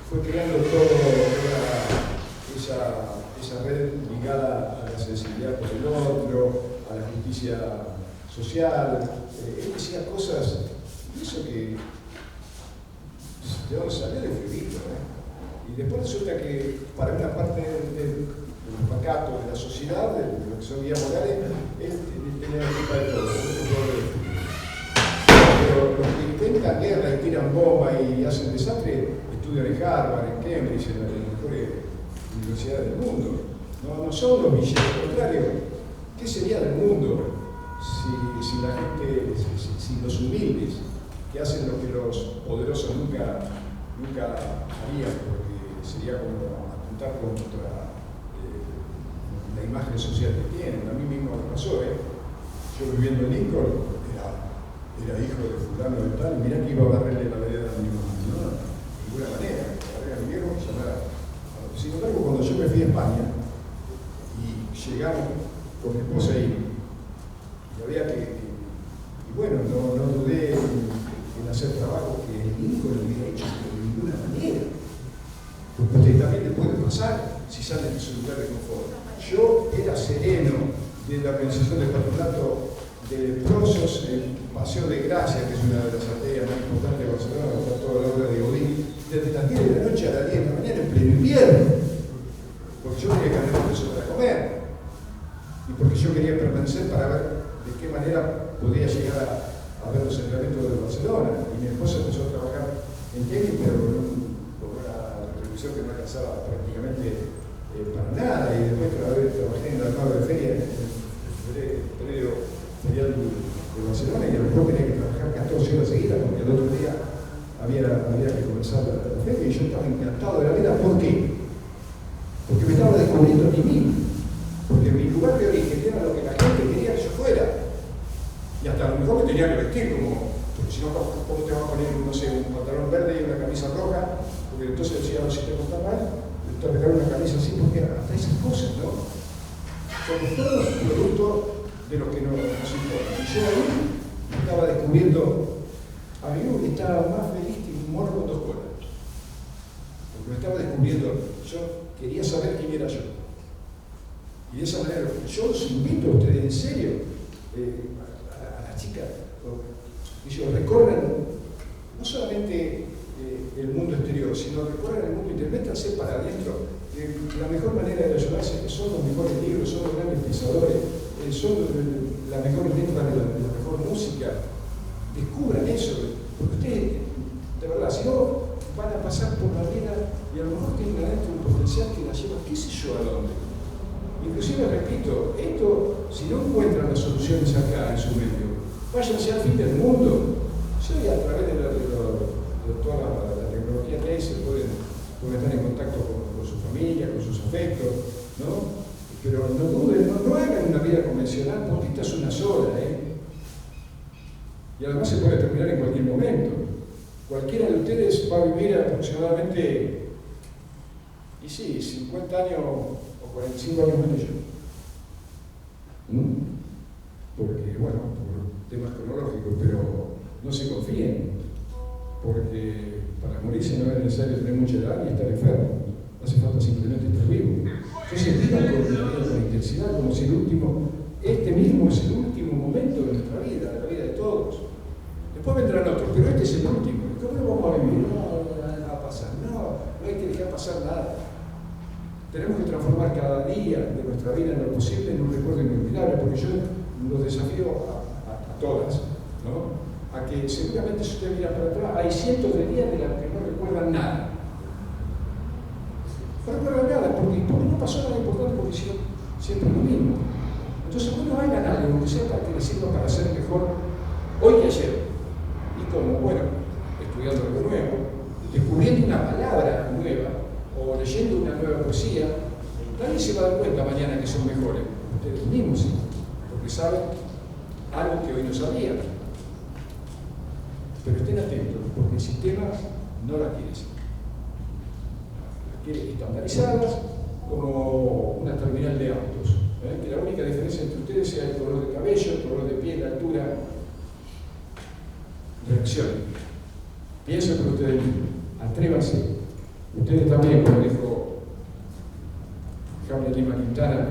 fue creando toda esa red ligada a la sensibilidad por el otro, a la justicia social. Él decía cosas, y eso que de dónde salió de escribirlo, Y después resulta que para una parte del pacato de la sociedad, de lo que son vías morales, él tenía la culpa de todo. Pero los que intentan guerra y tiran bomba y hacen desastre, estudian en Harvard, en Cambridge, en las mejores universidades del mundo. No son los villanos, al contrario. ¿Qué sería del mundo si la gente, si los humildes, que hacen lo que los poderosos nunca harían, porque sería como apuntar contra la imagen social que tienen? A mí mismo me pasó, yo viviendo en Lincoln, era era hijo de fulano de tal, mirá que iba a barrerle la vereda a mi mamá. No, de ninguna manera, barrer a mi viejo, llamar a... Sin embargo, cuando yo me fui a España y llegamos con mi esposa ahí, y había y bueno, no dudé en hacer trabajo que el hijo lo hubiera hecho de ninguna manera. Porque a usted también le puede pasar si sale de su lugar de confort. Yo era sereno de la organización del patronato de leprosos en Paseo de Gracia, que es una de las arterias más importantes de Barcelona, donde está toda la obra de Gaudí, desde las 10 de la noche a las 10 de la mañana en pleno invierno. Porque yo quería cambiar un peso para comer. Y porque yo quería permanecer para ver de qué manera podía llegar a ver los entrenamientos de Barcelona. Y mi esposa empezó a trabajar en tenis, pero con una retribución que no alcanzaba prácticamente para nada. Y después trabajé en el armado de feria, en el predio ferial de Barcelona, y a lo mejor tenía que trabajar 14 horas seguidas, porque el otro día había que comenzar la feria, y yo estaba encantado de la vida. ¿Por qué? Porque me estaba descubriendo a mí mismo. Porque mi lugar de origen era lo que la gente quería que yo fuera. Y hasta a lo mejor me tenía que vestir como, porque si no, ¿cómo te van a poner, no sé, un pantalón verde y una camisa roja? Porque entonces decía, no, si te gusta mal, te voy a pegar una camisa así, porque hasta esas cosas, ¿no? Somos todos producto de lo que nos importa. Y yo ahí estaba descubriendo a mí que estaba más feliz que un mono con 2 colas. Porque me estaba descubriendo, yo quería saber quién era yo. Y de esa manera, yo los invito a ustedes, en serio, a las chicas, ellos recorran no solamente el mundo exterior, sino recorran el mundo interior, métanse para adentro. La mejor manera de ayudarse es que son los mejores libros, son los grandes pensadores, son la mejor letra de la mejor música. Descubran eso, porque ustedes, de verdad, si no, van a pasar por la vida y a lo mejor tienen adentro un potencial que la lleva, qué sé yo a dónde. Inclusive, repito, esto, si no encuentran las soluciones acá en su medio, váyanse al fin del mundo. Hoy a través de toda la tecnología que hay se pueden estar en contacto con su familia, con sus afectos, ¿no? Pero no duden, no hagan una vida convencional, porque esta es una sola, Y además se puede terminar en cualquier momento. Cualquiera de ustedes va a vivir aproximadamente, y sí, 50 años o 45 años más que yo. Porque, bueno, por temas cronológicos, pero no se confíen, porque para morirse no es necesario tener mucha edad y estar enfermo. Hace falta simplemente estar vivo. Entonces vivan con intensidad, como si este mismo es el último momento de nuestra vida, de la vida de todos. Después vendrán otros, pero este es el último. ¿Cómo lo vamos a vivir? No va a pasar. No hay que dejar pasar nada. Tenemos que transformar cada día de nuestra vida en lo posible en un recuerdo inolvidable, porque yo los desafío a todas, ¿no? A que seguramente si ustedes miran para atrás, hay cientos de días de los que no recuerdan nada. No recuerdan nada, porque no pasó nada importante, porque hicieron siempre lo mismo. Entonces, bueno, hagan algo que sea para que les sirva para ser mejor hoy que ayer. Y como, bueno, estudiando algo nuevo, descubriendo una palabra nueva, o leyendo una nueva poesía, nadie se va a dar cuenta mañana que son mejores. Ustedes mismos, sí, porque saben algo que hoy no sabían. Pero estén atentos, porque el sistema no las quiere así. Las quiere estandarizadas como una terminal de autos. Que la única diferencia entre ustedes sea el color de cabello, el color de piel, la altura. Reaccionen. Piensen por ustedes mismos. Atrévanse. Ustedes también, como dijo Javier Lima Quintana,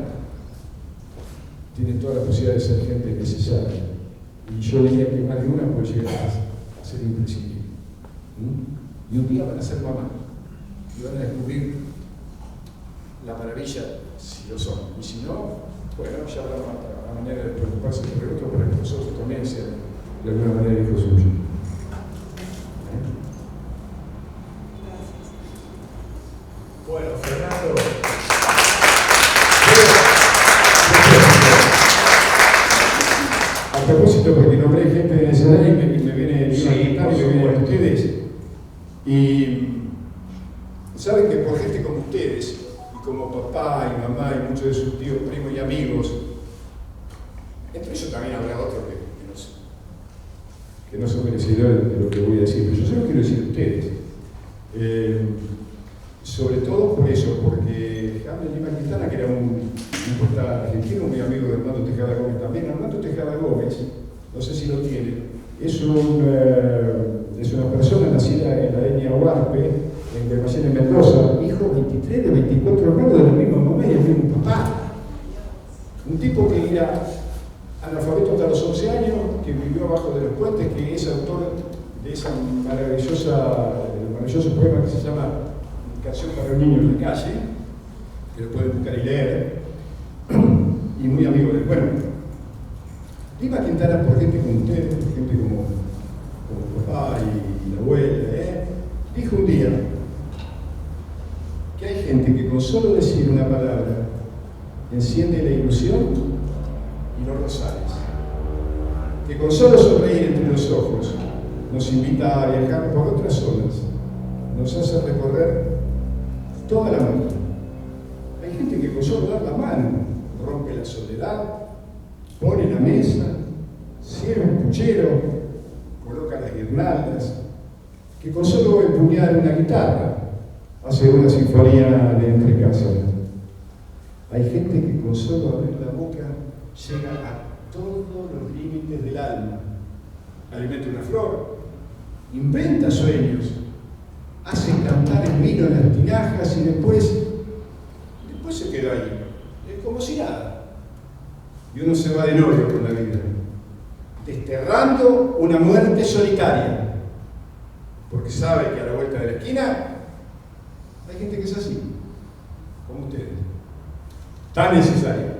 tienen toda la posibilidad de ser gente necesaria. Y yo diría que más de una puede llegar a ser imprescindible. Y un día van a ser mamá y van a descubrir la maravilla si lo son. Y si no, bueno, ya habrá una manera de preocuparse por el otro para que nosotros también sean de alguna manera hijos suyos. Bueno, Fernando. A propósito, porque nombré gente de esa edad y me viene a ustedes. Y saben que por gente como ustedes, y como papá y mamá y muchos de sus tíos, primos y amigos, entre ellos también habrá otros que no sé. que no son merecedores de lo que voy a decir, pero yo solo quiero decir a ustedes. Sobre todo por eso, porque Hamlet Lima Quintana, que era un poeta argentino, muy amigo de Armando Tejada Gómez también. Armando Tejada Gómez, no sé si lo tiene, es una persona nacida en la etnia Huarpe, en Guaymallén, en Mendoza, hijo 23 de 24 hermanos de la misma mamá y del mismo papá. Un tipo que era analfabeto hasta los 11 años, que vivió abajo de los puentes, que es autor de ese maravilloso poema que se llama Canción para un niño en la calle, que lo pueden buscar y leer, y muy amigo del bueno. Lima Quintana, por gente como ustedes, por gente como papá y la abuela, dijo un día que hay gente que con solo decir una palabra enciende la ilusión y los rosales, que con solo sonreír entre los ojos nos invita a viajar por otras zonas, nos hace recorrer toda la mano. Hay gente que con solo dar la mano rompe la soledad, pone la mesa, cierra un puchero, coloca las guirnaldas, que con solo empuñar una guitarra hace una sinfonía de entrecasa. Hay gente que con solo abrir la boca llega a todos los límites del alma. Alimenta una flor, inventa sueños, hace cantar el vino en las tinajas y después se queda ahí, es como si nada. Y uno se va de novio con la vida, desterrando una muerte solitaria, porque sabe que a la vuelta de la esquina hay gente que es así, como ustedes, tan necesaria.